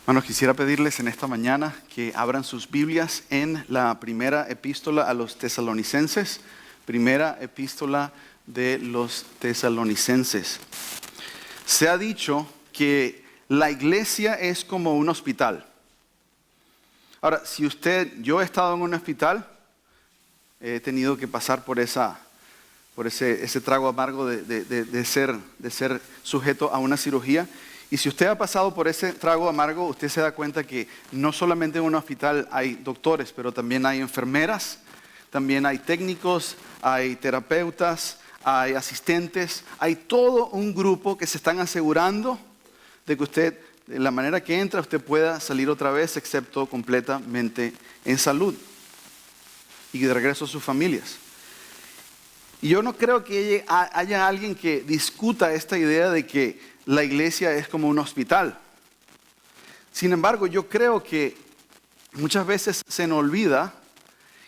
Bueno, quisiera pedirles en esta mañana que abran sus Biblias en la primera epístola a los tesalonicenses. Primera epístola de los tesalonicenses. Se ha dicho que la iglesia es como un hospital. Ahora, yo he estado en un hospital, he tenido que pasar por ese trago amargo de ser sujeto a una cirugía. Y si usted ha pasado por ese trago amargo, usted se da cuenta que no solamente en un hospital hay doctores, pero también hay enfermeras, también hay técnicos, hay terapeutas, hay asistentes, hay todo un grupo que se están asegurando de que usted, de la manera que entra, usted pueda salir otra vez, excepto completamente en salud y de regreso a sus familias. Y yo no creo que haya alguien que discuta esta idea de que la iglesia es como un hospital. Sin embargo, yo creo que muchas veces se nos olvida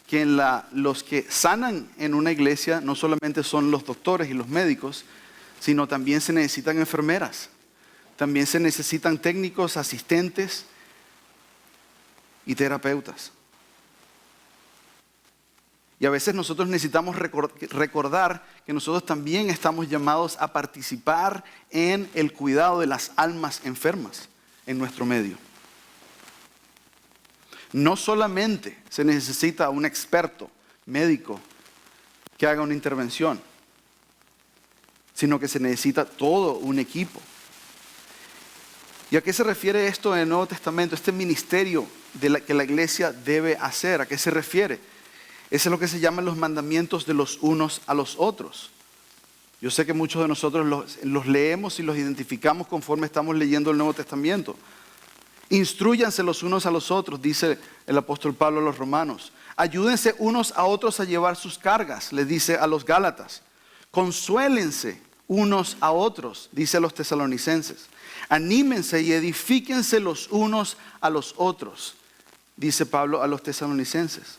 que los que sanan en una iglesia no solamente son los doctores y los médicos, sino también se necesitan enfermeras, también se necesitan técnicos, asistentes y terapeutas. Y a veces nosotros necesitamos recordar que nosotros también estamos llamados a participar en el cuidado de las almas enfermas en nuestro medio. No solamente se necesita un experto médico que haga una intervención, sino que se necesita todo un equipo. ¿Y a qué se refiere esto en el Nuevo Testamento? Este ministerio que la iglesia debe hacer, ¿a qué se refiere? Eso es lo que se llaman los mandamientos de los unos a los otros. Yo sé que muchos de nosotros los leemos y los identificamos conforme estamos leyendo el Nuevo Testamento. Instrúyanse los unos a los otros, dice el apóstol Pablo a los romanos. Ayúdense unos a otros a llevar sus cargas, les dice a los gálatas. Consuélense unos a otros, dice a los tesalonicenses. Anímense y edifíquense los unos a los otros, dice Pablo a los tesalonicenses.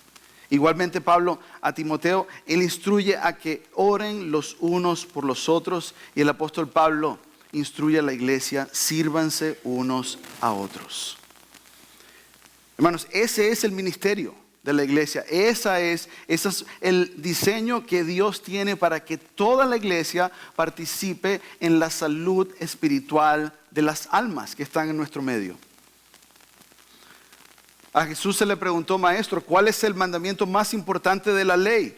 Igualmente Pablo a Timoteo, él instruye a que oren los unos por los otros, y el apóstol Pablo instruye a la iglesia, sírvanse unos a otros. Hermanos, ese es el ministerio de la iglesia, ese es el diseño que Dios tiene para que toda la iglesia participe en la salud espiritual de las almas que están en nuestro medio. A Jesús se le preguntó, maestro, ¿cuál es el mandamiento más importante de la ley?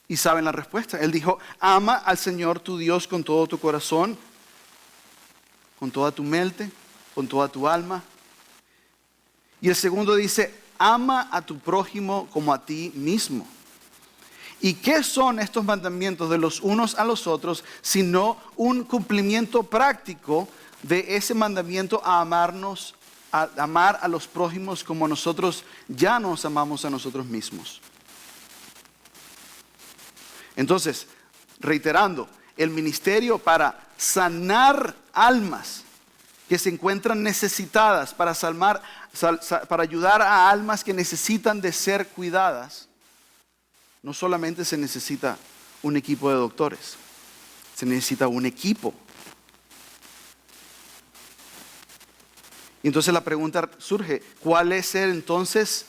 Y saben la respuesta. Él dijo, ama al Señor tu Dios con todo tu corazón, con toda tu mente, con toda tu alma. Y el segundo dice, ama a tu prójimo como a ti mismo. ¿Y qué son estos mandamientos de los unos a los otros, sino un cumplimiento práctico de ese mandamiento a amar a los prójimos como nosotros ya nos amamos a nosotros mismos? Entonces, reiterando, el ministerio para sanar almas que se encuentran necesitadas, para ayudar a almas que necesitan de ser cuidadas, no solamente se necesita un equipo de doctores, se necesita un equipo. Y entonces la pregunta surge, ¿cuál es entonces,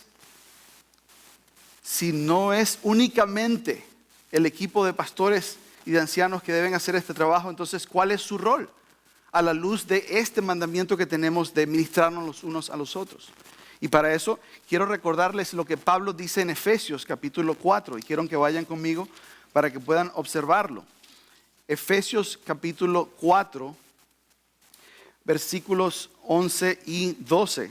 si no es únicamente el equipo de pastores y de ancianos que deben hacer este trabajo, entonces cuál es su rol a la luz de este mandamiento que tenemos de ministrarnos los unos a los otros? Y para eso quiero recordarles lo que Pablo dice en Efesios capítulo 4, y quiero que vayan conmigo para que puedan observarlo. Efesios capítulo 4, versículos 11 y 12,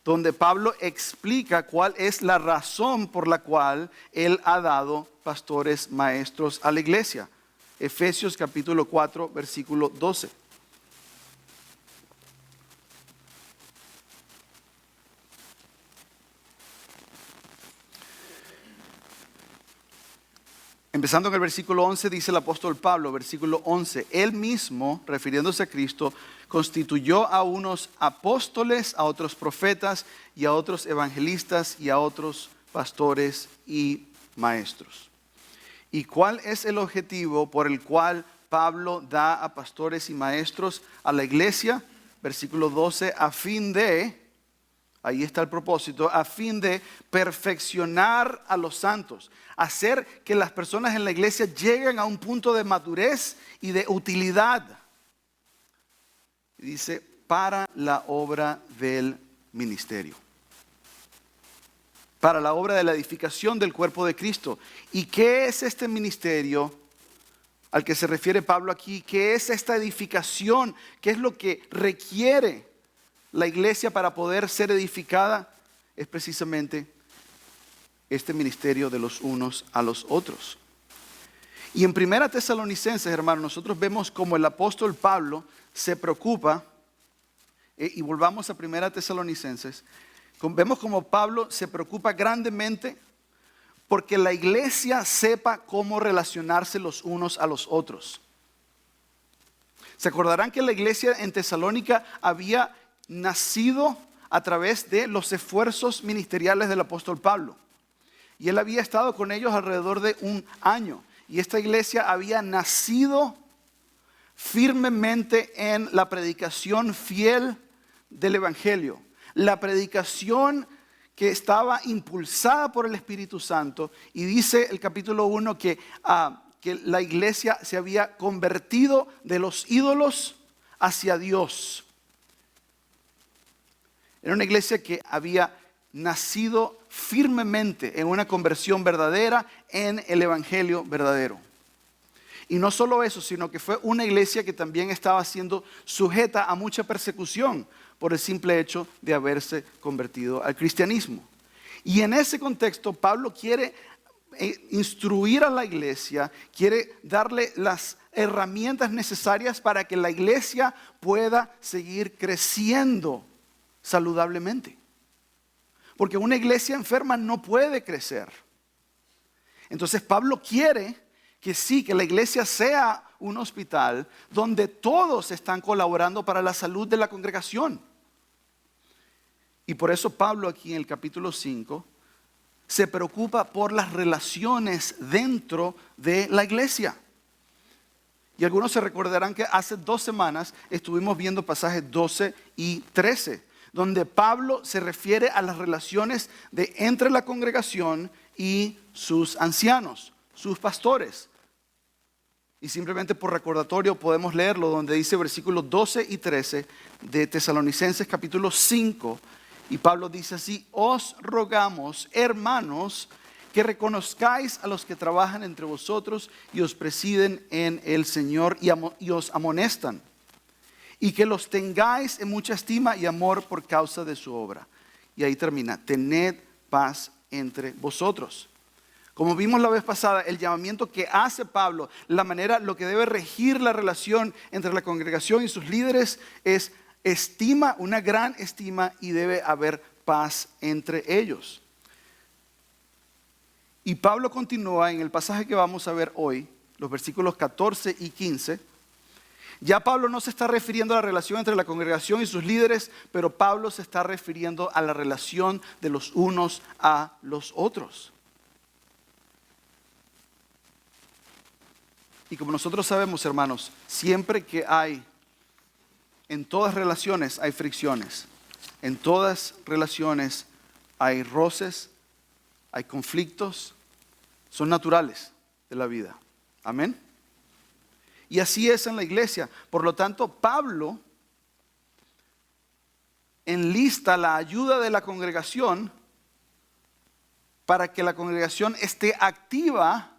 donde Pablo explica cuál es la razón por la cual él ha dado pastores, maestros a la iglesia. Efesios capítulo 4, versículo 12. Empezando en el versículo 11, dice el apóstol Pablo, versículo 11, él mismo, refiriéndose a Cristo, constituyó a unos apóstoles, a otros profetas y a otros evangelistas y a otros pastores y maestros. ¿Y cuál es el objetivo por el cual Pablo da a pastores y maestros a la iglesia? versículo 12, a fin de, ahí está el propósito, a fin de perfeccionar a los santos, hacer que las personas en la iglesia lleguen a un punto de madurez y de utilidad. Y dice, para la obra del ministerio, para la obra de la edificación del cuerpo de Cristo. ¿Y qué es este ministerio al que se refiere Pablo aquí? ¿Qué es esta edificación? ¿Qué es lo que requiere la iglesia para poder ser edificada? Es precisamente este ministerio de los unos a los otros. Y en 1 Tesalonicenses, hermanos, nosotros vemos como el apóstol Pablo se preocupa, y volvamos a 1 Tesalonicenses, vemos como Pablo se preocupa grandemente porque la iglesia sepa cómo relacionarse los unos a los otros. Se acordarán que la iglesia en Tesalónica había nacido a través de los esfuerzos ministeriales del apóstol Pablo. Y él había estado con ellos alrededor de un año. Y esta iglesia había nacido firmemente en la predicación fiel del evangelio. La predicación que estaba impulsada por el Espíritu Santo. Y dice el capítulo 1 que la iglesia se había convertido de los ídolos hacia Dios. Era una iglesia que había nacido firmemente en una conversión verdadera en el evangelio verdadero. Y no solo eso, sino que fue una iglesia que también estaba siendo sujeta a mucha persecución por el simple hecho de haberse convertido al cristianismo. Y en ese contexto, Pablo quiere instruir a la iglesia, quiere darle las herramientas necesarias para que la iglesia pueda seguir creciendo saludablemente. Porque una iglesia enferma no puede crecer. Entonces Pablo quiere que sí, que la iglesia sea un hospital donde todos están colaborando para la salud de la congregación. Y por eso Pablo aquí en el capítulo 5 se preocupa por las relaciones dentro de la iglesia. Y algunos se recordarán que hace 2 semanas estuvimos viendo pasajes 12 y 13, donde Pablo se refiere a las relaciones de entre la congregación y sus ancianos, sus pastores. Y simplemente por recordatorio podemos leerlo, donde dice versículos 12 y 13 de Tesalonicenses capítulo 5. Y Pablo dice así: os rogamos, hermanos, que reconozcáis a los que trabajan entre vosotros y os presiden en el Señor y os amonestan, y que los tengáis en mucha estima y amor por causa de su obra. Y ahí termina: tened paz entre vosotros. Como vimos la vez pasada, el llamamiento que hace Pablo, la manera, lo que debe regir la relación entre la congregación y sus líderes es estima, una gran estima, y debe haber paz entre ellos. Y Pablo continúa en el pasaje que vamos a ver hoy, los versículos 14 y 15. Ya Pablo no se está refiriendo a la relación entre la congregación y sus líderes, pero Pablo se está refiriendo a la relación de los unos a los otros. Y como nosotros sabemos, hermanos, siempre que en todas relaciones hay fricciones, en todas relaciones hay roces, hay conflictos, son naturales de la vida. Amén. Y así es en la iglesia. Por lo tanto, Pablo enlista la ayuda de la congregación para que la congregación esté activa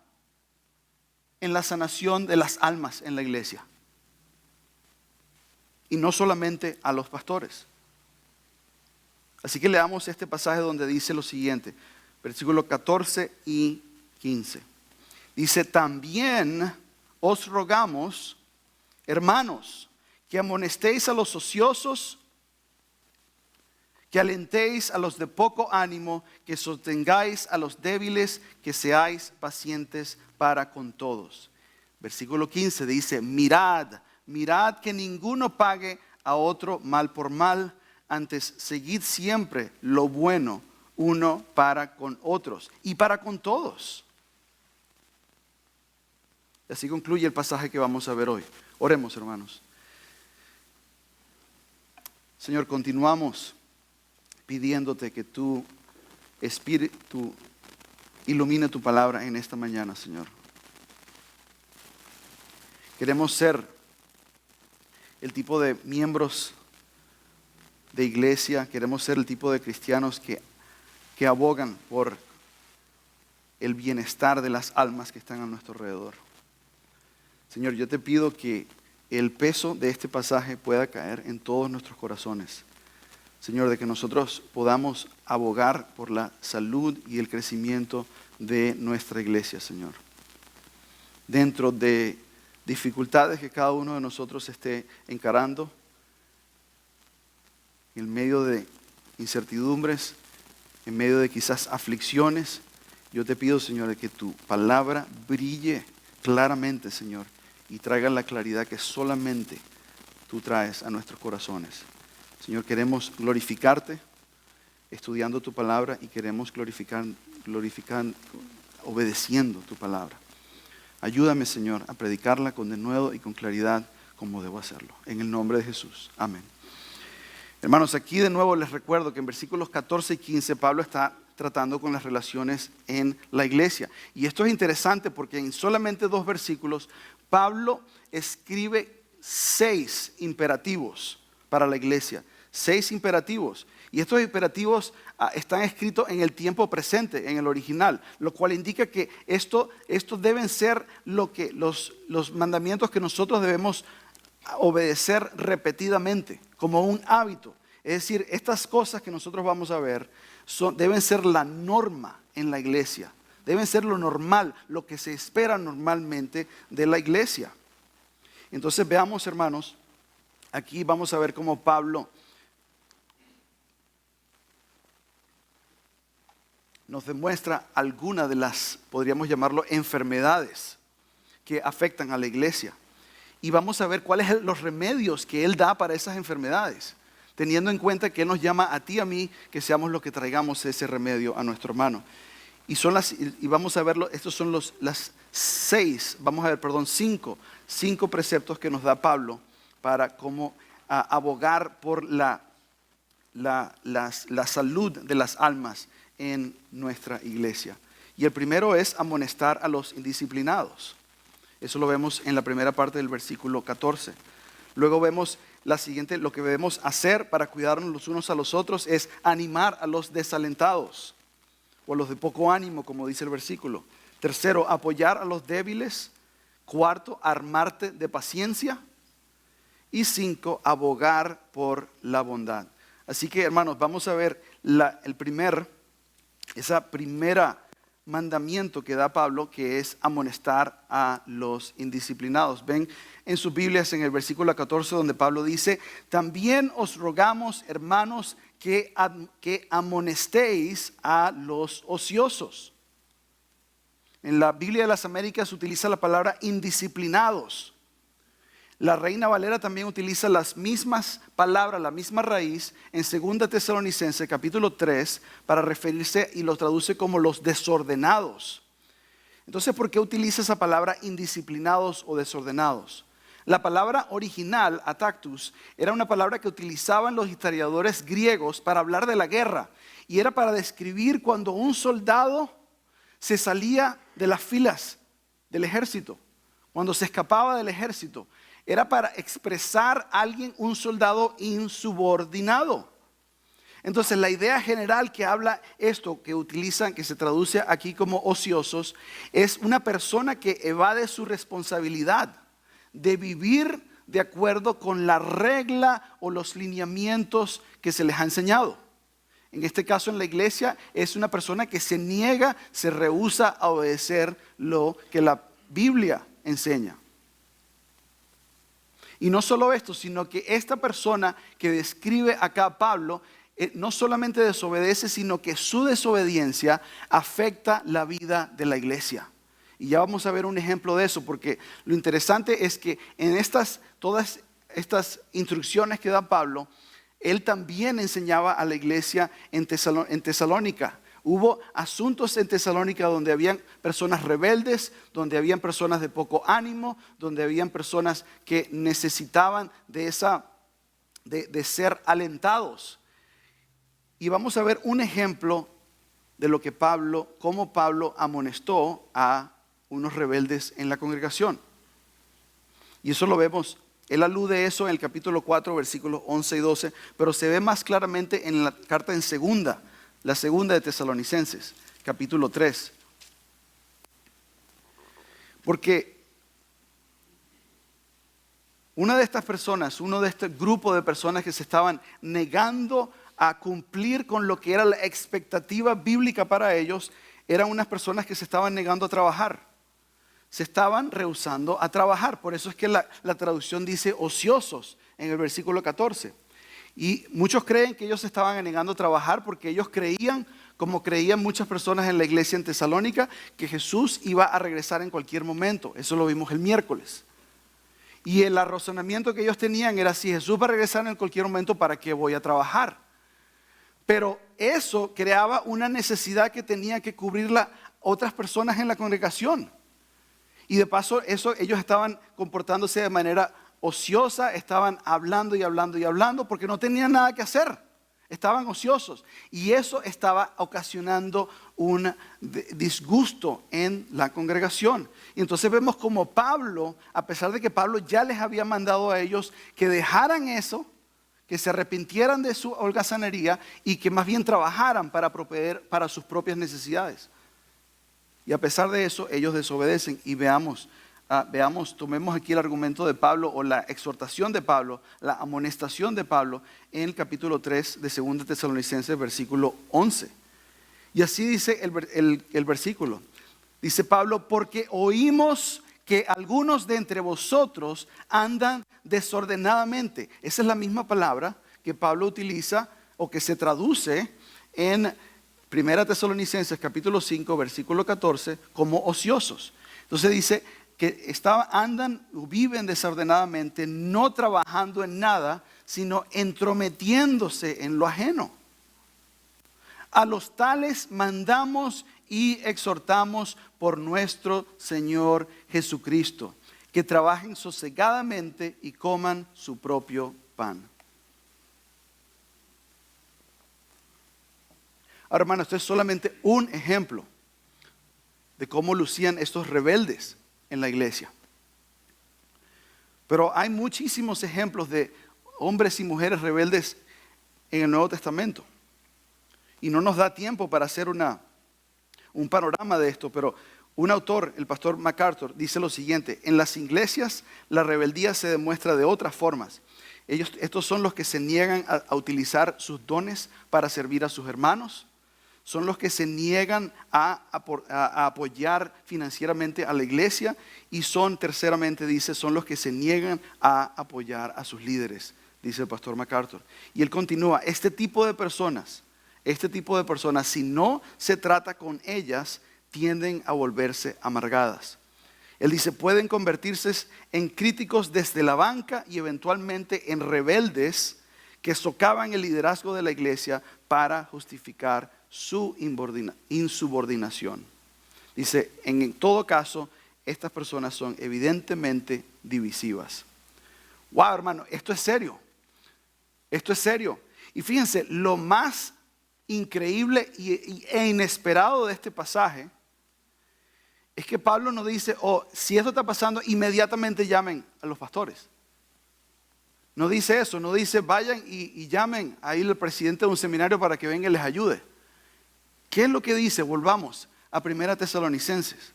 en la sanación de las almas en la iglesia. Y no solamente a los pastores. Así que leamos este pasaje donde dice lo siguiente, versículos 14 y 15. Dice: también os rogamos, hermanos, que amonestéis a los ociosos, que alentéis a los de poco ánimo, que sostengáis a los débiles, que seáis pacientes para con todos. Versículo 15 dice: mirad que ninguno pague a otro mal por mal, antes seguid siempre lo bueno uno para con otros y para con todos. Y así concluye el pasaje que vamos a ver hoy. Oremos, hermanos. Señor, continuamos pidiéndote que tu Espíritu ilumine tu palabra en esta mañana, Señor. Queremos ser el tipo de miembros de iglesia, queremos ser el tipo de cristianos que abogan por el bienestar de las almas que están a nuestro alrededor. Señor, yo te pido que el peso de este pasaje pueda caer en todos nuestros corazones. Señor, de que nosotros podamos abogar por la salud y el crecimiento de nuestra iglesia, Señor. Dentro de dificultades que cada uno de nosotros esté encarando, en medio de incertidumbres, en medio de quizás aflicciones, yo te pido, Señor, de que tu palabra brille claramente, Señor, y traiga la claridad que solamente tú traes a nuestros corazones. Señor, queremos glorificarte estudiando tu palabra y queremos glorificar obedeciendo tu palabra. Ayúdame, Señor, a predicarla con denuedo y con claridad como debo hacerlo. En el nombre de Jesús. Amén. Hermanos, aquí de nuevo les recuerdo que en versículos 14 y 15 Pablo está tratando con las relaciones en la iglesia. Y esto es interesante porque en solamente 2 versículos Pablo escribe 6 imperativos para la iglesia. 6 imperativos. Y estos imperativos están escritos en el tiempo presente, en el original, lo cual indica que estos deben ser los mandamientos que nosotros debemos obedecer repetidamente, como un hábito. Es decir, estas cosas que nosotros vamos a ver deben ser la norma en la iglesia. Deben ser lo normal, lo que se espera normalmente de la iglesia. Entonces veamos, hermanos, aquí vamos a ver cómo Pablo nos demuestra alguna de las, podríamos llamarlo, enfermedades que afectan a la iglesia. Y vamos a ver cuáles son los remedios que Él da para esas enfermedades, teniendo en cuenta que Él nos llama a ti y a mí que seamos los que traigamos ese remedio a nuestro hermano. Y vamos a verlo, estos son las 5 preceptos que nos da Pablo para cómo abogar por la salud de las almas en nuestra iglesia. Y el primero es amonestar a los indisciplinados. Eso lo vemos en la primera parte del versículo 14. Luego vemos la siguiente, lo que debemos hacer para cuidarnos los unos a los otros es animar a los desalentados o a los de poco ánimo, como dice el versículo. Tercero, apoyar a los débiles. Cuarto, armarte de paciencia. Y 5, abogar por la bondad. Así que, hermanos, vamos a ver esa primera mandamiento que da Pablo, que es amonestar a los indisciplinados. Ven en sus Biblias en el versículo 14 donde Pablo dice: también os rogamos, hermanos, que amonestéis a los ociosos. En la Biblia de las Américas se utiliza la palabra indisciplinados. La Reina Valera también utiliza las mismas palabras, la misma raíz en 2 Tesalonicenses capítulo 3 para referirse, y lo traduce como los desordenados. Entonces, ¿por qué utiliza esa palabra indisciplinados o desordenados? La palabra original, atactus, era una palabra que utilizaban los historiadores griegos para hablar de la guerra, y era para describir cuando un soldado se salía de las filas del ejército, cuando se escapaba del ejército. Era para expresar a alguien, un soldado insubordinado. Entonces la idea general que habla esto, que utilizan, que se traduce aquí como ociosos, es una persona que evade su responsabilidad de vivir de acuerdo con la regla o los lineamientos que se les ha enseñado. En este caso en la iglesia es una persona que se niega, se rehúsa a obedecer lo que la Biblia enseña. Y no solo esto, sino que esta persona que describe acá Pablo, no solamente desobedece, sino que su desobediencia afecta la vida de la iglesia. Y ya vamos a ver un ejemplo de eso, porque lo interesante es que en todas estas instrucciones que da Pablo, él también enseñaba a la iglesia en Tesalónica. Hubo asuntos en Tesalónica donde habían personas rebeldes, donde habían personas de poco ánimo, donde habían personas que necesitaban de esa de ser alentados. Y vamos a ver un ejemplo de lo que cómo Pablo amonestó a unos rebeldes en la congregación. Y eso lo vemos, él alude a eso en el capítulo 4, versículos 11 y 12, pero se ve más claramente en la carta la segunda de Tesalonicenses, capítulo 3. Porque una de estas personas, uno de este grupo de personas que se estaban negando a cumplir con lo que era la expectativa bíblica para ellos, eran unas personas que se estaban negando a trabajar. Se estaban rehusando a trabajar. Por eso es que la traducción dice ociosos en el versículo 14. Y muchos creen que ellos se estaban negando a trabajar porque ellos creían, como creían muchas personas en la iglesia en Tesalónica, que Jesús iba a regresar en cualquier momento. Eso lo vimos el miércoles. Y el razonamiento que ellos tenían era: si Jesús va a regresar en cualquier momento, ¿para qué voy a trabajar? Pero eso creaba una necesidad que tenía que cubrir otras personas en la congregación. Y de paso, ellos estaban comportándose de manera ociosa, estaban hablando y hablando y hablando porque no tenían nada que hacer. Estaban ociosos. Y eso estaba ocasionando un disgusto en la congregación. Y entonces vemos como Pablo, a pesar de que Pablo ya les había mandado a ellos que dejaran eso, que se arrepintieran de su holgazanería y que más bien trabajaran para proveer para sus propias necesidades. Y a pesar de eso, ellos desobedecen. Y veamos, tomemos aquí el argumento de Pablo, o la exhortación de Pablo, la amonestación de Pablo en el capítulo 3 de 2 Tesalonicenses, versículo 11. Y así dice el versículo. Dice Pablo: porque oímos que algunos de entre vosotros andan desordenadamente. Esa es la misma palabra que Pablo utiliza, o que se traduce en 1 Tesalonicenses capítulo 5, versículo 14, como ociosos. Entonces dice que andan o viven desordenadamente, no trabajando en nada, sino entrometiéndose en lo ajeno. A los tales mandamos y exhortamos por nuestro Señor Jesucristo, que trabajen sosegadamente y coman su propio pan. Ahora, hermano, esto es solamente un ejemplo de cómo lucían estos rebeldes en la iglesia. Pero hay muchísimos ejemplos de hombres y mujeres rebeldes en el Nuevo Testamento. Y no nos da tiempo para hacer un panorama de esto, pero un autor, el pastor MacArthur, dice lo siguiente: en las iglesias la rebeldía se demuestra de otras formas. Estos son los que se niegan a utilizar sus dones para servir a sus hermanos. Son los que se niegan a apoyar financieramente a la iglesia. Y terceramente dice, son los que se niegan a apoyar a sus líderes, dice el pastor MacArthur. Y él continúa: este tipo de personas, si no se trata con ellas, tienden a volverse amargadas. Él dice: pueden convertirse en críticos desde la banca y eventualmente en rebeldes que socavan el liderazgo de la iglesia para justificar su insubordinación. Dice: en todo caso, estas personas son evidentemente divisivas. Wow, hermano, esto es serio. Esto es serio. Y fíjense, lo más increíble e inesperado de este pasaje es que Pablo no dice: si esto está pasando, inmediatamente llamen a los pastores. No dice eso, no dice: vayan y llamen ahí al presidente de un seminario para que venga y les ayude. ¿Qué es lo que dice? Volvamos a 1 Tesalonicenses.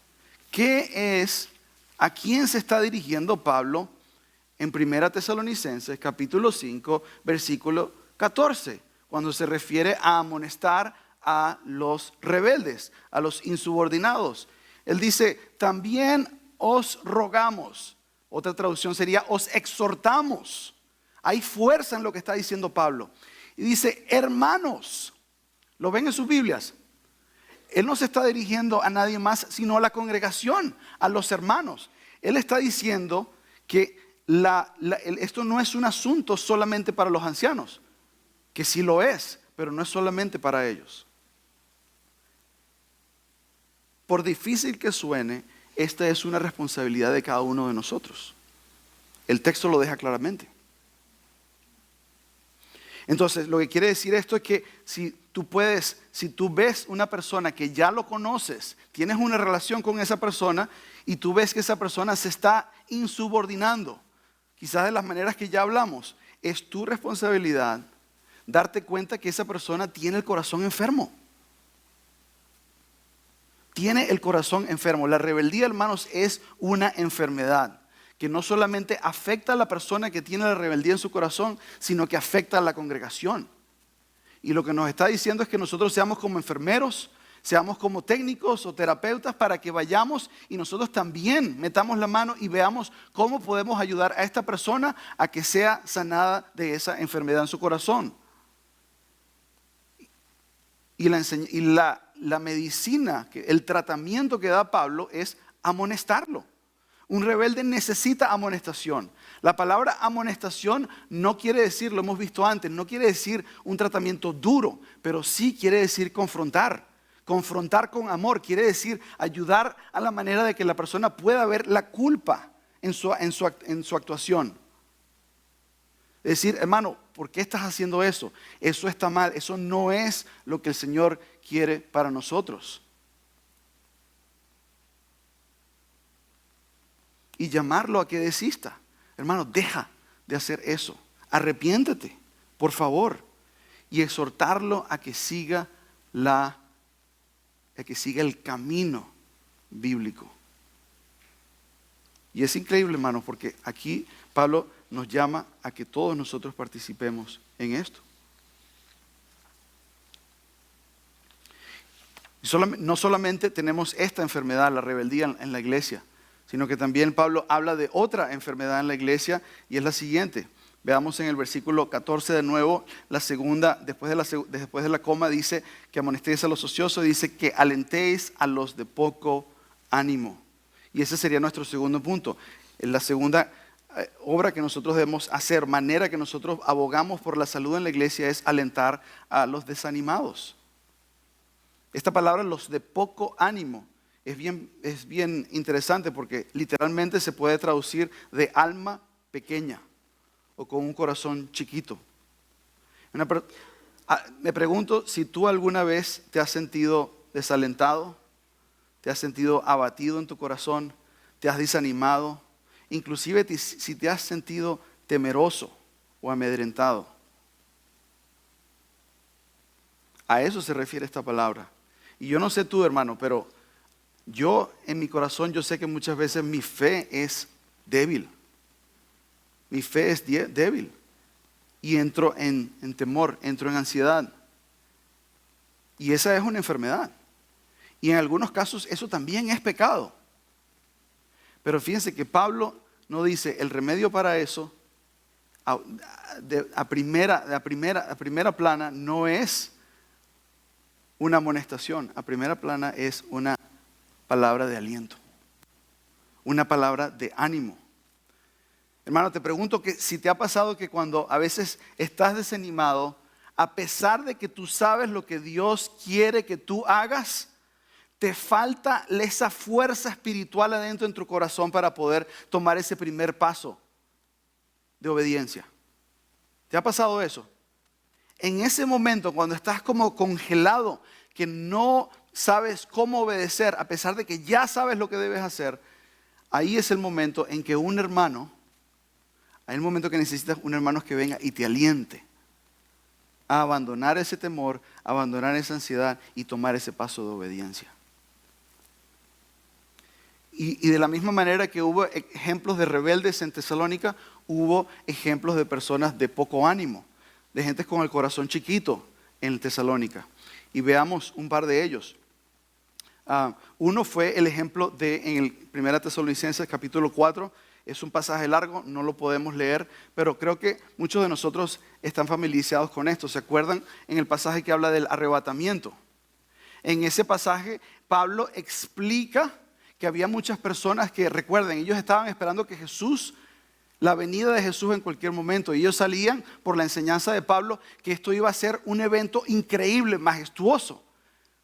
¿A quién se está dirigiendo Pablo en 1 Tesalonicenses capítulo 5, versículo 14? Cuando se refiere a amonestar a los rebeldes, a los insubordinados. Él dice: también os rogamos. Otra traducción sería: os exhortamos. Hay fuerza en lo que está diciendo Pablo. Y dice: hermanos. ¿Lo ven en sus Biblias? Él no se está dirigiendo a nadie más, sino a la congregación, a los hermanos. Él está diciendo que esto no es un asunto solamente para los ancianos, que sí lo es, pero no es solamente para ellos. Por difícil que suene, esta es una responsabilidad de cada uno de nosotros. El texto lo deja claramente. Entonces, lo que quiere decir esto es que si tú ves una persona que ya lo conoces, tienes una relación con esa persona y tú ves que esa persona se está insubordinando, quizás de las maneras que ya hablamos, es tu responsabilidad darte cuenta que esa persona tiene el corazón enfermo. Tiene el corazón enfermo. La rebeldía, hermanos, es una enfermedad que no solamente afecta a la persona que tiene la rebeldía en su corazón, sino que afecta a la congregación. Y lo que nos está diciendo es que nosotros seamos como enfermeros, seamos como técnicos o terapeutas para que vayamos y nosotros también metamos la mano y veamos cómo podemos ayudar a esta persona a que sea sanada de esa enfermedad en su corazón. Y la medicina, el tratamiento que da Pablo es amonestarlo. Un rebelde necesita amonestación. La palabra amonestación no quiere decir, lo hemos visto antes, no quiere decir un tratamiento duro, pero sí quiere decir confrontar. Confrontar con amor quiere decir ayudar a la manera de que la persona pueda ver la culpa en su actuación. Es decir, hermano, ¿por qué estás haciendo eso? Eso está mal, eso no es lo que el Señor quiere para nosotros. Y llamarlo a que desista. Hermano, deja de hacer eso. Arrepiéntete, por favor. Y exhortarlo a que siga el camino bíblico. Y es increíble, hermano, porque aquí Pablo nos llama a que todos nosotros participemos en esto. No solamente tenemos esta enfermedad, la rebeldía en la iglesia, sino que también Pablo habla de otra enfermedad en la iglesia y es la siguiente. Veamos en el versículo 14 de nuevo, la segunda, después de la coma dice que amonestéis a los ociosos, dice que alentéis a los de poco ánimo. Y ese sería nuestro segundo punto. La segunda obra que nosotros debemos hacer, manera que nosotros abogamos por la salud en la iglesia es alentar a los desanimados. Esta palabra, los de poco ánimo, es bien interesante porque literalmente se puede traducir de alma pequeña o con un corazón chiquito. Me pregunto si tú alguna vez te has sentido desalentado, te has sentido abatido en tu corazón, te has desanimado, inclusive si te has sentido temeroso o amedrentado. A eso se refiere esta palabra. Y yo no sé tú, hermano, pero yo en mi corazón yo sé que muchas veces mi fe es débil. Mi fe es débil. Y entro en temor, entro en ansiedad. Y esa es una enfermedad. Y en algunos casos eso también es pecado. Pero fíjense que Pablo no dice el remedio para eso a primera plana no es una amonestación. A primera plana es una palabra de aliento. Una palabra de ánimo. Hermano, te pregunto que si te ha pasado que cuando a veces estás desanimado, a pesar de que tú sabes lo que Dios quiere que tú hagas, te falta esa fuerza espiritual adentro en tu corazón para poder tomar ese primer paso de obediencia. ¿Te ha pasado eso? En ese momento, cuando estás como congelado, que no sabes cómo obedecer, a pesar de que ya sabes lo que debes hacer, ahí es el momento en que un hermano, hay el momento que necesitas un hermano que venga y te aliente a abandonar ese temor, a abandonar esa ansiedad y tomar ese paso de obediencia. Y de la misma manera que hubo ejemplos de rebeldes en Tesalónica, hubo ejemplos de personas de poco ánimo, de gente con el corazón chiquito en Tesalónica. Y veamos un par de ellos. Uno fue el ejemplo en el 1 Tesalonicenses capítulo 4. Es un pasaje largo, no lo podemos leer, pero creo que muchos de nosotros están familiarizados con esto. ¿Se acuerdan en el pasaje que habla del arrebatamiento? En ese pasaje Pablo explica que había muchas personas que, recuerden, ellos estaban esperando que la venida de Jesús en cualquier momento. Y ellos salían por la enseñanza de Pablo que esto iba a ser un evento increíble, majestuoso.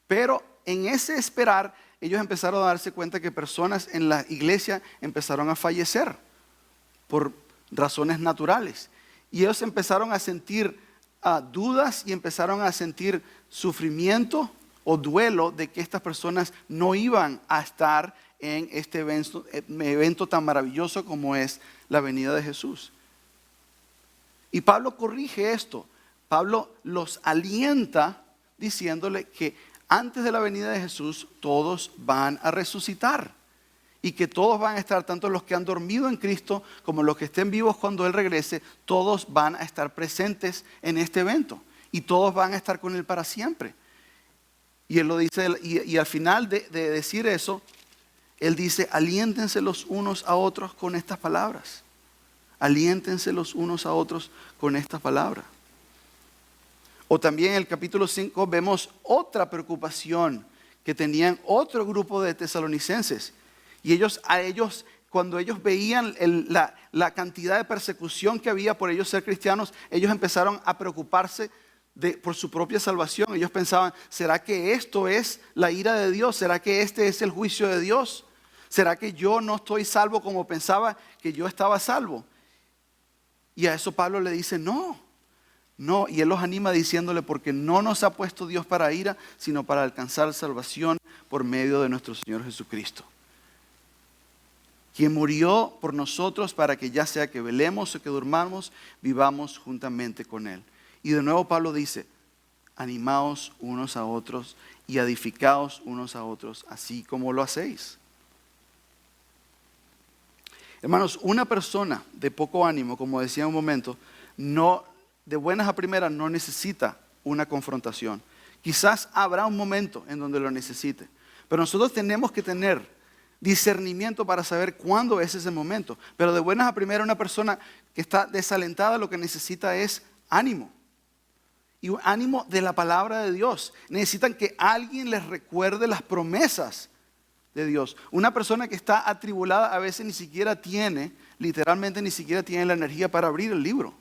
Pero en ese esperar, ellos empezaron a darse cuenta que personas en la iglesia empezaron a fallecer por razones naturales. Y ellos empezaron a sentir dudas y empezaron a sentir sufrimiento o duelo de que estas personas no iban a estar en este evento tan maravilloso como es la venida de Jesús. Y Pablo corrige esto. Pablo los alienta diciéndole que antes de la venida de Jesús todos van a resucitar. Y que todos van a estar, tanto los que han dormido en Cristo como los que estén vivos cuando Él regrese, todos van a estar presentes en este evento. Y todos van a estar con Él para siempre. Y Él lo dice, y al final de decir eso, Él dice, aliéntense los unos a otros con estas palabras. Aliéntense los unos a otros con estas palabras. O también en el capítulo 5 vemos otra preocupación que tenían otro grupo de tesalonicenses. Y a ellos, cuando ellos veían la cantidad de persecución que había por ellos ser cristianos, ellos empezaron a preocuparse por su propia salvación. Ellos pensaban, ¿será que esto es la ira de Dios? ¿Será que este es el juicio de Dios? ¿Será que yo no estoy salvo como pensaba que yo estaba salvo? Y a eso Pablo le dice, no, y él los anima diciéndole, porque no nos ha puesto Dios para ira, sino para alcanzar salvación por medio de nuestro Señor Jesucristo, quien murió por nosotros para que ya sea que velemos o que durmamos, vivamos juntamente con Él. Y de nuevo Pablo dice, animaos unos a otros y edificaos unos a otros, así como lo hacéis. Hermanos, una persona de poco ánimo, como decía en un momento, de buenas a primeras no necesita una confrontación. Quizás habrá un momento en donde lo necesite, pero nosotros tenemos que tener discernimiento para saber cuándo es ese momento. Pero de buenas a primeras, una persona que está desalentada lo que necesita es ánimo. Y un ánimo de la palabra de Dios. Necesitan que alguien les recuerde las promesas de Dios. Una persona que está atribulada a veces literalmente ni siquiera tiene la energía para abrir el libro.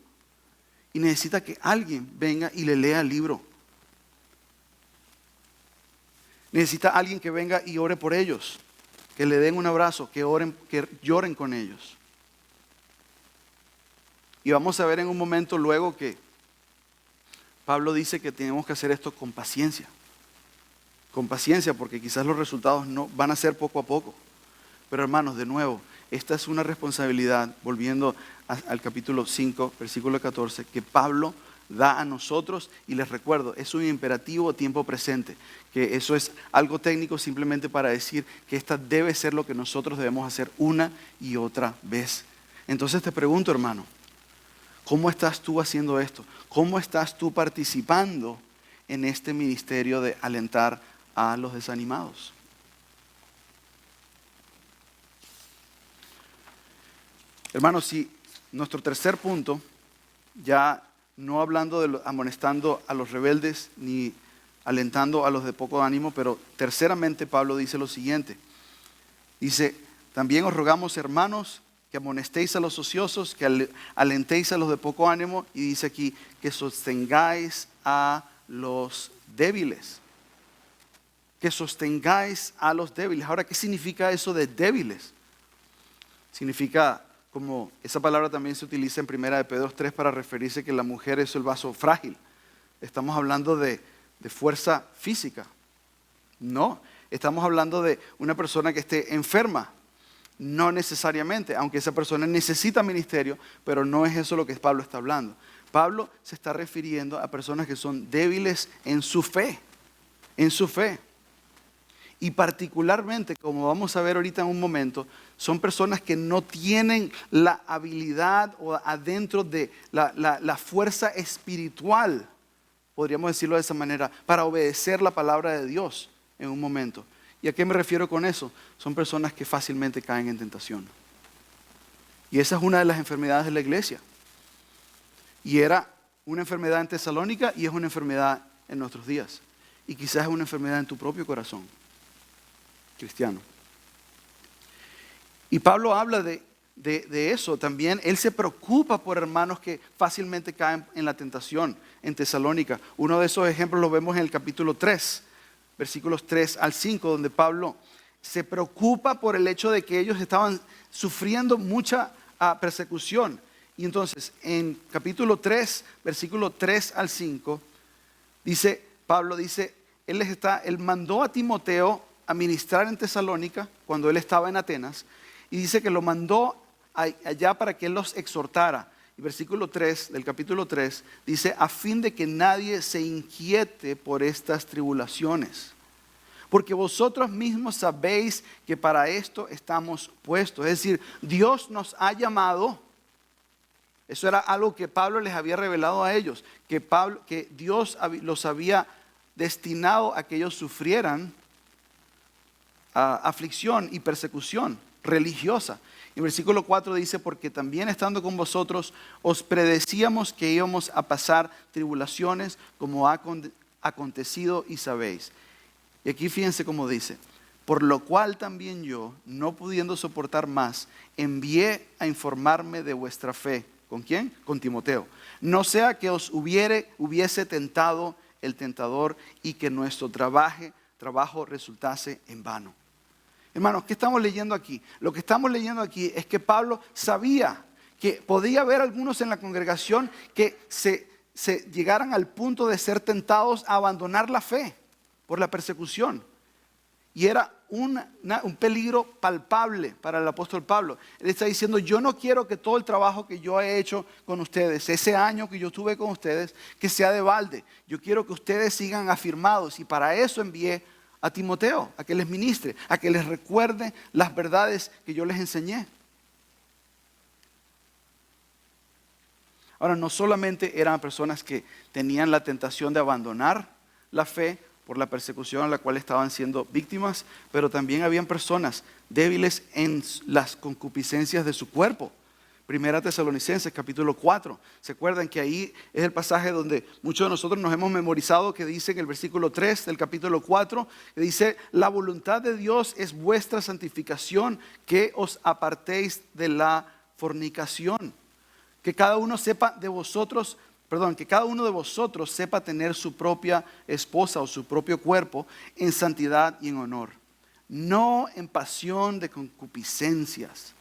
Y necesita que alguien venga y le lea el libro. Necesita alguien que venga y ore por ellos. Que le den un abrazo, que lloren con ellos. Y vamos a ver en un momento luego que Pablo dice que tenemos que hacer esto con paciencia. Con paciencia, porque quizás los resultados no van a ser poco a poco. Pero hermanos, de nuevo, esta es una responsabilidad, volviendo al capítulo 5, versículo 14, que Pablo da a nosotros, y les recuerdo, es un imperativo tiempo presente, que eso es algo técnico simplemente para decir que esta debe ser lo que nosotros debemos hacer una y otra vez. Entonces te pregunto, hermano, ¿cómo estás tú haciendo esto? ¿Cómo estás tú participando en este ministerio de alentar a los desanimados? Hermanos, si nuestro tercer punto, ya no hablando de amonestando a los rebeldes ni alentando a los de poco ánimo, pero terceramente Pablo dice lo siguiente. Dice, también os rogamos, hermanos, que amonestéis a los ociosos, que alentéis a los de poco ánimo, y dice aquí, que sostengáis a los débiles. Que sostengáis a los débiles. Ahora, ¿qué significa eso de débiles? Significa, como esa palabra también se utiliza en 1 de Pedro 3 para referirse que la mujer es el vaso frágil. Estamos hablando de fuerza física. No, estamos hablando de una persona que esté enferma. No necesariamente, aunque esa persona necesita ministerio, pero no es eso lo que Pablo está hablando. Pablo se está refiriendo a personas que son débiles en su fe. En su fe. Y particularmente, como vamos a ver ahorita en un momento, son personas que no tienen la habilidad o adentro de la fuerza espiritual, podríamos decirlo de esa manera, para obedecer la palabra de Dios en un momento. ¿Y a qué me refiero con eso? Son personas que fácilmente caen en tentación. Y esa es una de las enfermedades de la iglesia. Y era una enfermedad en Tesalónica y es una enfermedad en nuestros días. Y quizás es una enfermedad en tu propio corazón cristiano. Y Pablo habla de eso también. Él se preocupa por hermanos que fácilmente caen en la tentación en Tesalónica. Uno de esos ejemplos lo vemos en el capítulo 3, versículos 3 al 5, donde Pablo se preocupa por el hecho de que ellos estaban sufriendo mucha persecución. Y entonces, en capítulo 3, versículo 3 al 5, Pablo dice, él mandó a Timoteo a ministrar en Tesalónica cuando él estaba en Atenas, y dice que lo mandó allá para que él los exhortara. Y versículo 3 del capítulo 3 dice, a fin de que nadie se inquiete por estas tribulaciones. Porque vosotros mismos sabéis que para esto estamos puestos. Es decir, Dios nos ha llamado. Eso era algo que Pablo les había revelado a ellos. Que Dios los había destinado a que ellos sufrieran aflicción y persecución religiosa. En versículo 4 dice, porque también estando con vosotros os predecíamos que íbamos a pasar tribulaciones como ha acontecido y sabéis. Y aquí fíjense cómo dice, por lo cual también yo, no pudiendo soportar más, envié a informarme de vuestra fe. ¿Con quién? Con Timoteo. No sea que os hubiese tentado el tentador y que nuestro trabajo resultase en vano. Hermanos, ¿qué estamos leyendo aquí? Lo que estamos leyendo aquí es que Pablo sabía que podía haber algunos en la congregación que se llegaran al punto de ser tentados a abandonar la fe por la persecución. Y era un peligro palpable para el apóstol Pablo. Él está diciendo, yo no quiero que todo el trabajo que yo he hecho con ustedes, ese año que yo tuve con ustedes, que sea de balde. Yo quiero que ustedes sigan afirmados, y para eso envié a Timoteo, a que les ministre, a que les recuerde las verdades que yo les enseñé. Ahora, no solamente eran personas que tenían la tentación de abandonar la fe por la persecución a la cual estaban siendo víctimas, pero también habían personas débiles en las concupiscencias de su cuerpo. Primera Tesalonicenses capítulo 4. ¿Se acuerdan que ahí es el pasaje donde muchos de nosotros nos hemos memorizado, que dice en el versículo 3 del capítulo 4, que dice, la voluntad de Dios es vuestra santificación, que os apartéis de la fornicación. Que cada uno de vosotros sepa tener su propia esposa o su propio cuerpo en santidad y en honor, no en pasión de concupiscencias,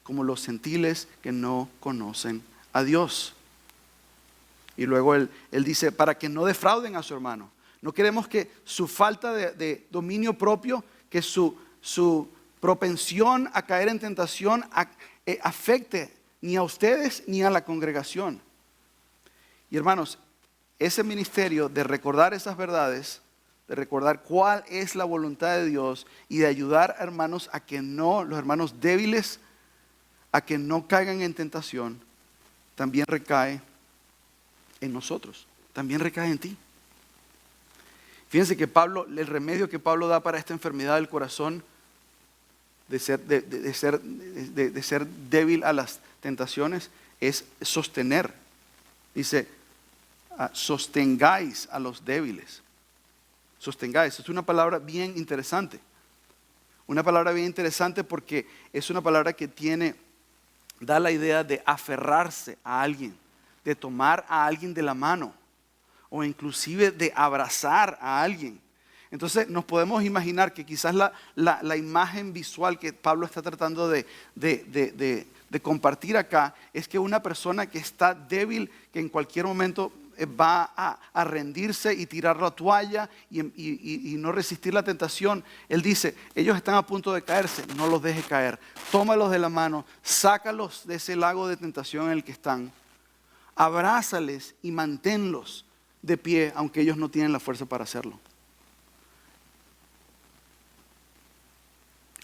como los gentiles que no conocen a Dios. Y luego él dice, para que no defrauden a su hermano. No queremos que su falta de dominio propio, que su propensión a caer en tentación afecte ni a ustedes ni a la congregación. Y hermanos, ese ministerio de recordar esas verdades, de recordar cuál es la voluntad de Dios y de ayudar a hermanos a que no, los hermanos débiles, a que no caigan en tentación, también recae en nosotros, también recae en ti. Fíjense que el remedio que Pablo da para esta enfermedad del corazón, de ser débil a las tentaciones, es sostener. Dice, sostengáis a los débiles. Sostengáis, es una palabra bien interesante. Una palabra bien interesante porque es una palabra que da la idea de aferrarse a alguien, de tomar a alguien de la mano, o inclusive de abrazar a alguien. Entonces nos podemos imaginar que quizás la imagen visual que Pablo está tratando de compartir acá es que una persona que está débil, que en cualquier momento va a rendirse y tirar la toalla y no resistir la tentación. Él dice, ellos están a punto de caerse, no los deje caer. Tómalos de la mano, sácalos de ese lago de tentación en el que están. Abrázales y manténlos de pie, aunque ellos no tienen la fuerza para hacerlo.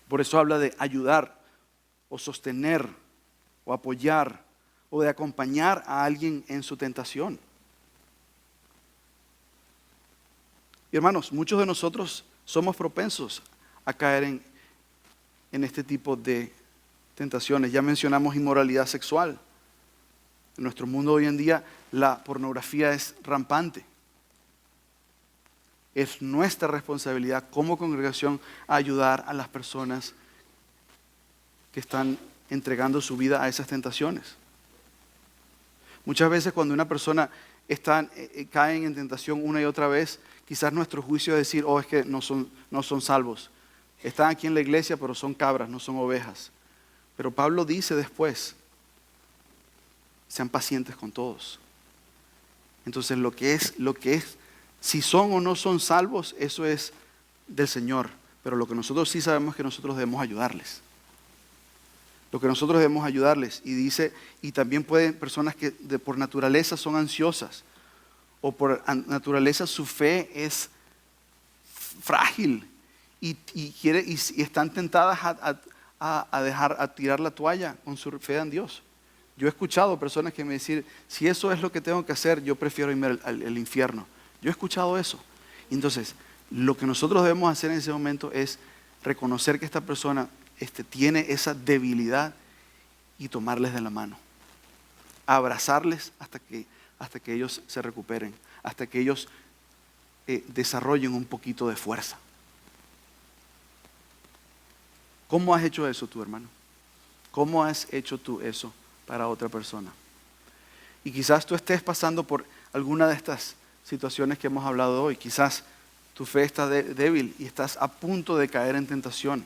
Por eso habla de ayudar o sostener o apoyar o de acompañar a alguien en su tentación. Y hermanos, muchos de nosotros somos propensos a caer en este tipo de tentaciones. Ya mencionamos inmoralidad sexual. En nuestro mundo hoy en día la pornografía es rampante. Es nuestra responsabilidad como congregación ayudar a las personas que están entregando su vida a esas tentaciones. Muchas veces cuando una persona cae en tentación una y otra vez, quizás nuestro juicio es decir, es que no son salvos. Están aquí en la iglesia, pero son cabras, no son ovejas. Pero Pablo dice después sean pacientes con todos. Entonces lo que es, si son o no son salvos, eso es del Señor. Pero lo que nosotros sí sabemos es que nosotros debemos ayudarles. Lo que nosotros debemos ayudarles. Y dice, y también pueden personas que por naturaleza son ansiosas, o por naturaleza su fe es frágil y están tentadas a tirar la toalla con su fe en Dios. Yo he escuchado personas que me dicen, si eso es lo que tengo que hacer, yo prefiero irme al infierno. Yo he escuchado eso. Entonces, lo que nosotros debemos hacer en ese momento es reconocer que esta persona tiene esa debilidad y tomarles de la mano. Abrazarles hasta que ellos se recuperen, hasta que ellos desarrollen un poquito de fuerza. ¿Cómo has hecho eso tú, hermano? ¿Cómo has hecho tú eso para otra persona? Y quizás tú estés pasando por alguna de estas situaciones que hemos hablado hoy. Quizás tu fe está débil y estás a punto de caer en tentación.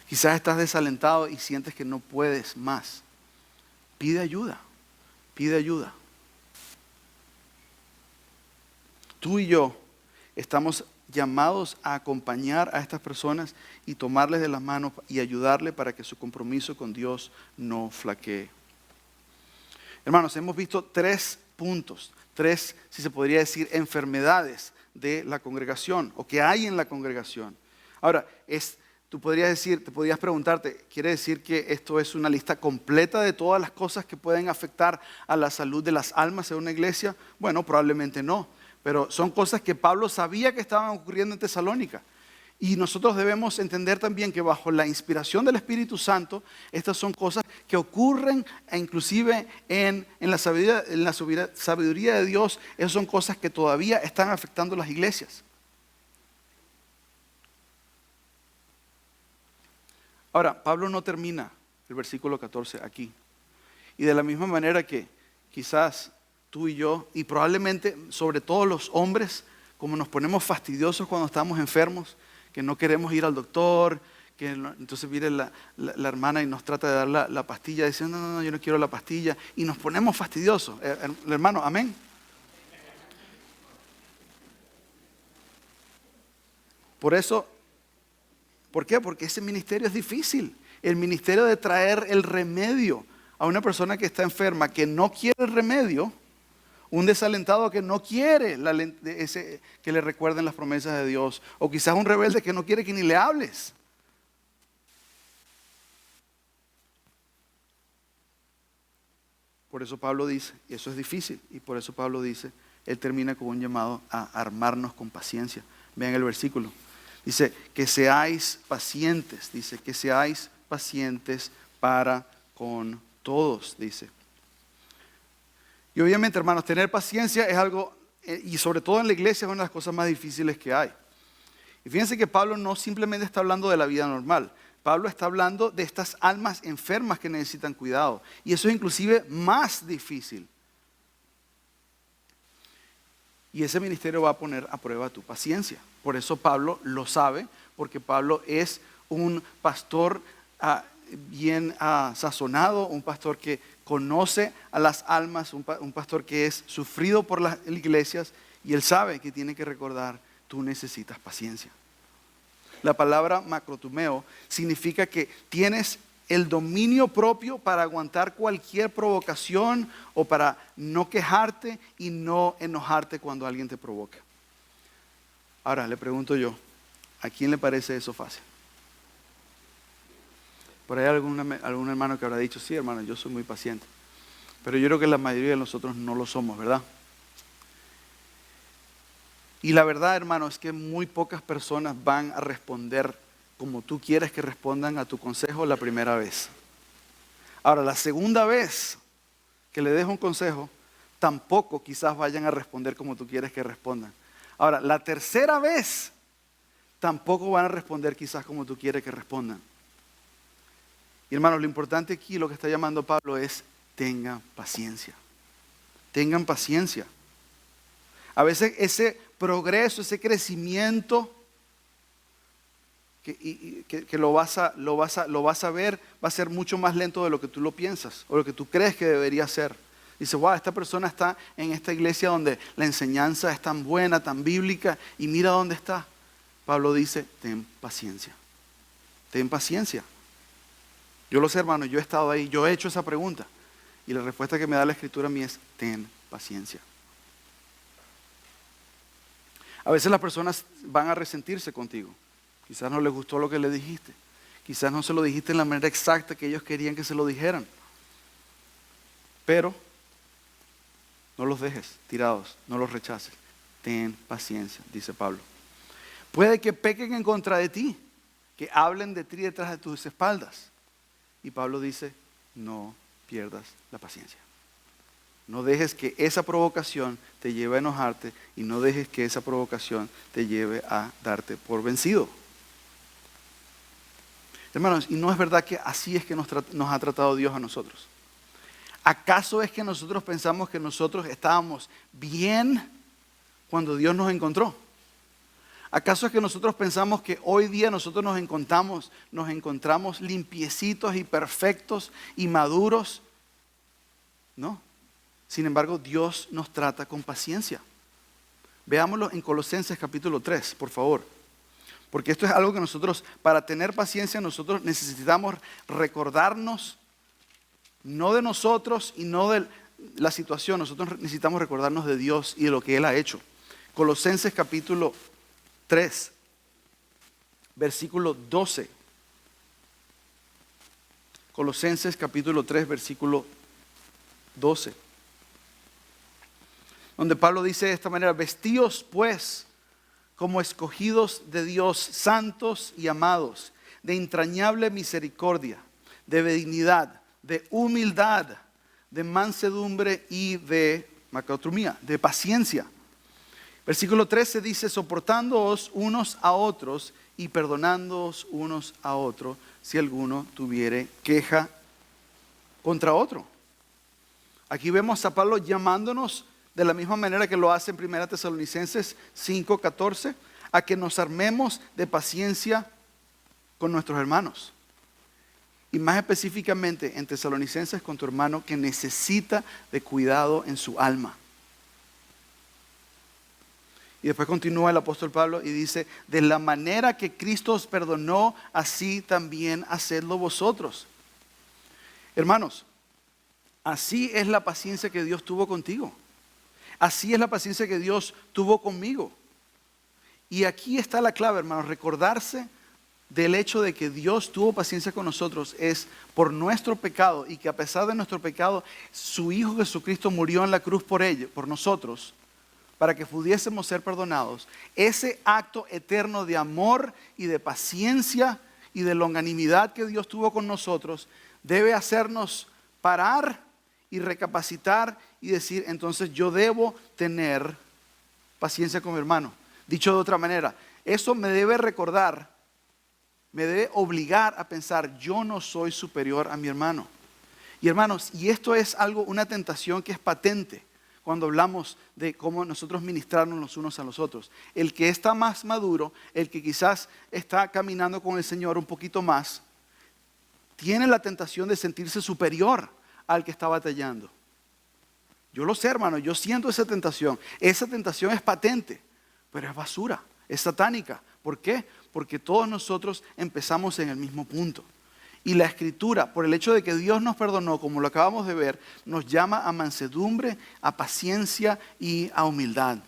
Quizás estás desalentado y sientes que no puedes más. Pide ayuda, pide ayuda. Tú y yo estamos llamados a acompañar a estas personas y tomarles de las manos y ayudarles para que su compromiso con Dios no flaquee. Hermanos, hemos visto 3 puntos, 3, si se podría decir, enfermedades de la congregación o que hay en la congregación. Ahora, tú podrías preguntarte, ¿quiere decir que esto es una lista completa de todas las cosas que pueden afectar a la salud de las almas en una iglesia? Bueno, probablemente no, pero son cosas que Pablo sabía que estaban ocurriendo en Tesalónica. Y nosotros debemos entender también que bajo la inspiración del Espíritu Santo, estas son cosas que ocurren inclusive en la sabiduría de Dios. Esas son cosas que todavía están afectando las iglesias. Ahora, Pablo no termina el versículo 14 aquí. Y de la misma manera que quizás tú y yo, y probablemente sobre todo los hombres, como nos ponemos fastidiosos cuando estamos enfermos, que no queremos ir al doctor, entonces viene la hermana y nos trata de dar la pastilla, diciendo, no, yo no quiero la pastilla, y nos ponemos fastidiosos. Hermano, amén. Por eso, ¿por qué? Porque ese ministerio es difícil. El ministerio de traer el remedio a una persona que está enferma, que no quiere el remedio, un desalentado que no quiere que le recuerden las promesas de Dios, o quizás un rebelde que no quiere que ni le hables. Por eso Pablo dice, y eso es difícil, y por eso Pablo dice, él termina con un llamado a armarnos con paciencia. Vean el versículo. Dice, que seáis pacientes, para con todos, dice. Y obviamente, hermanos, tener paciencia es algo, y sobre todo en la iglesia, es una de las cosas más difíciles que hay. Y fíjense que Pablo no simplemente está hablando de la vida normal. Pablo está hablando de estas almas enfermas que necesitan cuidado. Y eso es inclusive más difícil. Y ese ministerio va a poner a prueba tu paciencia. Por eso Pablo lo sabe, porque Pablo es un pastor bien sazonado, un pastor que conoce a las almas, un pastor que es sufrido por las iglesias, y él sabe que tiene que recordar, tú necesitas paciencia. La palabra macrotumeo significa que tienes el dominio propio para aguantar cualquier provocación o para no quejarte y no enojarte cuando alguien te provoca. Ahora le pregunto yo, ¿a quién le parece eso fácil? Por ahí algún hermano que habrá dicho, sí, hermano, yo soy muy paciente. Pero yo creo que la mayoría de nosotros no lo somos, ¿verdad? Y la verdad, hermano, es que muy pocas personas van a responder como tú quieres que respondan a tu consejo la primera vez. Ahora, la segunda vez que le des un consejo, tampoco quizás vayan a responder como tú quieres que respondan. Ahora, la tercera vez, tampoco van a responder quizás como tú quieres que respondan. Y hermanos, lo importante aquí, lo que está llamando Pablo es, tengan paciencia. Tengan paciencia. A veces ese progreso, ese crecimiento que lo vas a ver, va a ser mucho más lento de lo que tú lo piensas o lo que tú crees que debería ser. Dice, wow, esta persona está en esta iglesia donde la enseñanza es tan buena, tan bíblica, y mira dónde está. Pablo dice, ten paciencia. Ten paciencia. Yo lo sé, hermano, yo he estado ahí, yo he hecho esa pregunta. Y la respuesta que me da la Escritura a mí es, ten paciencia. A veces las personas van a resentirse contigo. Quizás no les gustó lo que le dijiste. Quizás no se lo dijiste en la manera exacta que ellos querían que se lo dijeran. Pero no los dejes tirados, no los rechaces. Ten paciencia, dice Pablo. Puede que pequen en contra de ti, que hablen de ti detrás de tus espaldas. Y Pablo dice, no pierdas la paciencia. No dejes que esa provocación te lleve a enojarte y no dejes que esa provocación te lleve a darte por vencido. Hermanos, y no es verdad que así es que nos ha tratado Dios a nosotros. ¿Acaso es que nosotros pensamos que nosotros estábamos bien cuando Dios nos encontró? ¿Acaso es que nosotros pensamos que hoy día nosotros nos encontramos limpiecitos y perfectos y maduros? No. Sin embargo, Dios nos trata con paciencia. Veámoslo en Colosenses capítulo 3, por favor. Porque esto es algo que nosotros, para tener paciencia, nosotros necesitamos recordarnos, no de nosotros y no de la situación. Nosotros necesitamos recordarnos de Dios y de lo que Él ha hecho. Colosenses capítulo 3, versículo 12. Colosenses capítulo 3, versículo 12. Donde Pablo dice de esta manera, vestíos pues como escogidos de Dios, santos y amados, de entrañable misericordia, de benignidad, de humildad, de mansedumbre y de macrotumía, de paciencia. Versículo 13 dice, soportándoos unos a otros y perdonándoos unos a otros, si alguno tuviere queja contra otro. Aquí vemos a Pablo llamándonos de la misma manera que lo hace en 1 Tesalonicenses 5:14, a que nos armemos de paciencia con nuestros hermanos. Y más específicamente en Tesalonicenses con tu hermano que necesita de cuidado en su alma. Y después continúa el apóstol Pablo y dice, de la manera que Cristo os perdonó, así también hacedlo vosotros. Hermanos, así es la paciencia que Dios tuvo contigo. Así es la paciencia que Dios tuvo conmigo. Y aquí está la clave, hermanos, recordarse del hecho de que Dios tuvo paciencia con nosotros es por nuestro pecado y que a pesar de nuestro pecado, su Hijo Jesucristo murió en la cruz por ello, por nosotros, para que pudiésemos ser perdonados. Ese acto eterno de amor y de paciencia y de longanimidad que Dios tuvo con nosotros debe hacernos parar y recapacitar y decir, entonces yo debo tener paciencia con mi hermano. Dicho de otra manera, eso me debe recordar, me debe obligar a pensar, yo no soy superior a mi hermano. Y hermanos, y esto es una tentación que es patente cuando hablamos de cómo nosotros ministrarnos los unos a los otros. El que está más maduro, el que quizás está caminando con el Señor un poquito más, tiene la tentación de sentirse superior al que está batallando. Yo lo sé, hermano, yo siento esa tentación. Esa tentación es patente, pero es basura, es satánica. ¿Por qué? Porque todos nosotros empezamos en el mismo punto. Y la Escritura, por el hecho de que Dios nos perdonó, como lo acabamos de ver, nos llama a mansedumbre, a paciencia y a humildad.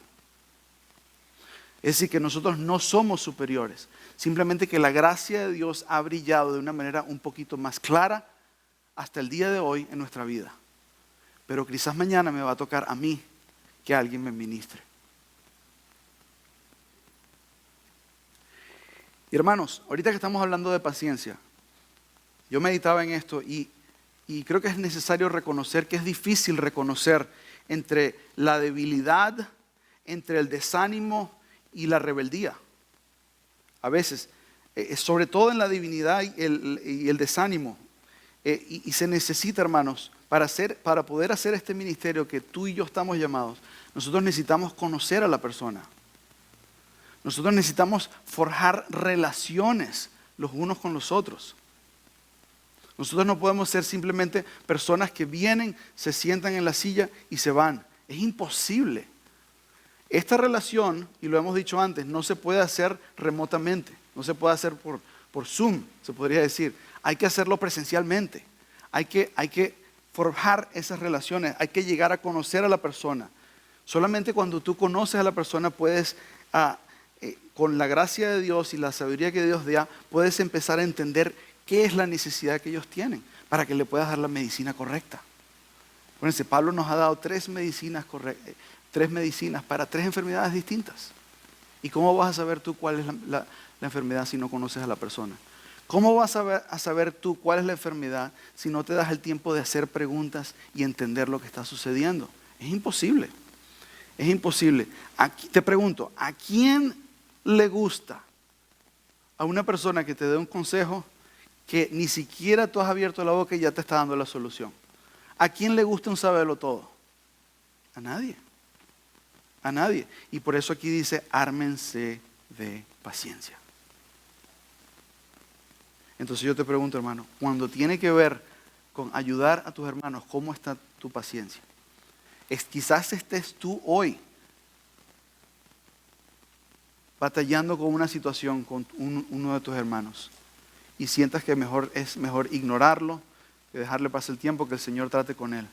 Es decir, que nosotros no somos superiores. Simplemente que la gracia de Dios ha brillado de una manera un poquito más clara hasta el día de hoy en nuestra vida. Pero quizás mañana me va a tocar a mí que alguien me ministre. Y hermanos, ahorita que estamos hablando de paciencia, yo meditaba en esto y creo que es necesario reconocer que es difícil reconocer entre la debilidad, entre el desánimo y la rebeldía. A veces, sobre todo en la divinidad y el desánimo. Y se necesita, hermanos, para poder hacer este ministerio que tú y yo estamos llamados, nosotros necesitamos conocer a la persona. Nosotros necesitamos forjar relaciones los unos con los otros. Nosotros no podemos ser simplemente personas que vienen, se sientan en la silla y se van. Es imposible. Esta relación, y lo hemos dicho antes, no se puede hacer remotamente. No se puede hacer por Zoom, se podría decir. Hay que hacerlo presencialmente. Hay que forjar esas relaciones. Hay que llegar a conocer a la persona. Solamente cuando tú conoces a la persona puedes, con la gracia de Dios y la sabiduría que Dios da, puedes empezar a entender qué es la necesidad que ellos tienen para que le puedas dar la medicina correcta. Fíjense, Pablo nos ha dado tres medicinas para tres enfermedades distintas. ¿Y cómo vas a saber tú cuál es la enfermedad si no conoces a la persona? ¿Cómo vas a saber tú cuál es la enfermedad si no te das el tiempo de hacer preguntas y entender lo que está sucediendo? Es imposible. Es imposible. Aquí, te pregunto, ¿a quién le gusta a una persona que te dé un consejo que ni siquiera tú has abierto la boca y ya te está dando la solución? ¿A quién le gusta un saberlo todo? A nadie. A nadie. Y por eso aquí dice, ármense de paciencia. Entonces yo te pregunto, hermano, cuando tiene que ver con ayudar a tus hermanos, ¿cómo está tu paciencia? Quizás estés tú hoy batallando con una situación con uno de tus hermanos y sientas que es mejor ignorarlo, que dejarle pasar el tiempo, que el Señor trate con él.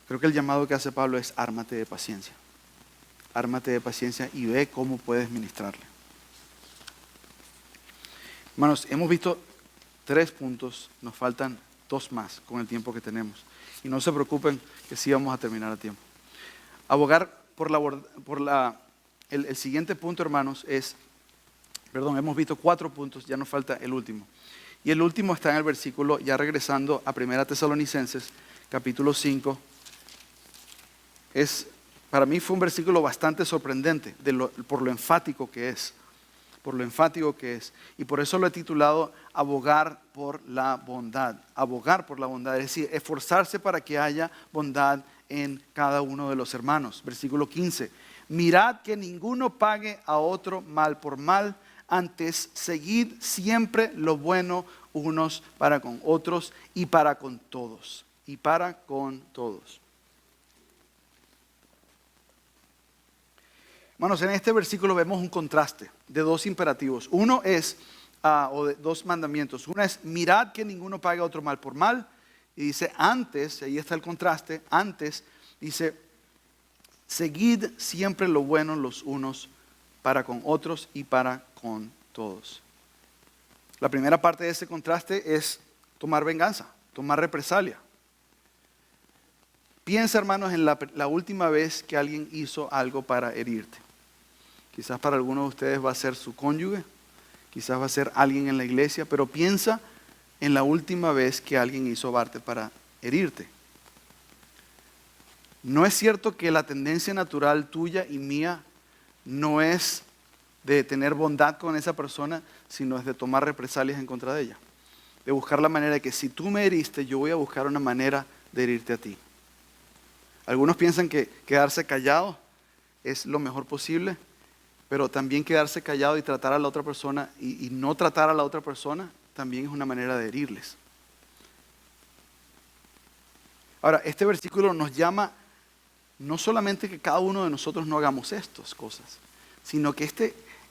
Creo que el llamado que hace Pablo es ármate de paciencia. Ármate de paciencia y ve cómo puedes ministrarle. Hermanos, hemos visto 3 puntos, nos faltan 2 más con el tiempo que tenemos. Y no se preocupen que sí vamos a terminar a tiempo. Abogar el siguiente punto, hermanos, hemos visto 4 puntos, ya nos falta el último. Y el último está en el versículo, ya regresando a 1 Tesalonicenses, capítulo 5. Para mí fue un versículo bastante sorprendente por lo enfático que es. Por lo enfático que es. Y por eso lo he titulado Abogar por la bondad. Abogar por la bondad, es decir, esforzarse para que haya bondad en cada uno de los hermanos. Versículo 15. Mirad que ninguno pague a otro mal por mal, antes seguid siempre lo bueno unos para con otros y para con todos. Y para con todos. Hermanos, en este versículo vemos un contraste de 2 imperativos. Uno es, o de 2 mandamientos. Uno es, mirad que ninguno pague a otro mal por mal. Y dice, antes, ahí está el contraste, antes, dice, seguid siempre lo bueno los unos para con otros y para con todos. La primera parte de ese contraste es tomar venganza, tomar represalia. Piensa, hermanos, en la última vez que alguien hizo algo para herirte. Quizás para algunos de ustedes va a ser su cónyuge, quizás va a ser alguien en la iglesia, pero piensa en la última vez que alguien hizo parte para herirte. No es cierto que la tendencia natural tuya y mía no es de tener bondad con esa persona, sino es de tomar represalias en contra de ella. De buscar la manera de que si tú me heriste, yo voy a buscar una manera de herirte a ti. Algunos piensan que quedarse callado es lo mejor posible, pero también quedarse callado y tratar a la otra persona y no tratar a la otra persona también es una manera de herirles. Ahora, este versículo nos llama no solamente que cada uno de nosotros no hagamos estas cosas, sino que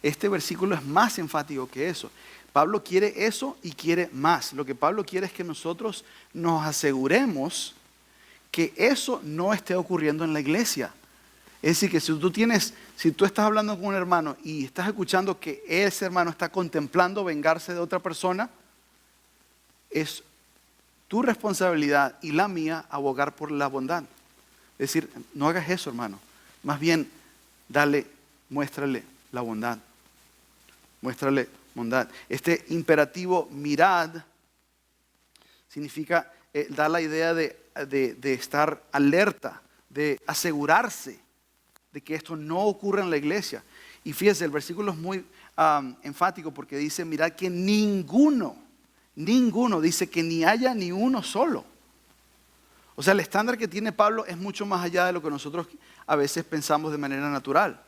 este versículo es más enfático que eso. Pablo quiere eso y quiere más. Lo que Pablo quiere es que nosotros nos aseguremos que eso no esté ocurriendo en la iglesia. Es decir, que si tú estás hablando con un hermano y estás escuchando que ese hermano está contemplando vengarse de otra persona, es tu responsabilidad y la mía abogar por la bondad. Es decir, no hagas eso, hermano. Más bien, muéstrale la bondad. Muéstrale bondad. Este imperativo mirad significa, da la idea de estar alerta, de asegurarse de que esto no ocurra en la iglesia. Y fíjese, el versículo es muy enfático porque dice, mirad que ninguno, dice que ni haya ni uno solo. O sea, el estándar que tiene Pablo es mucho más allá de lo que nosotros a veces pensamos de manera natural.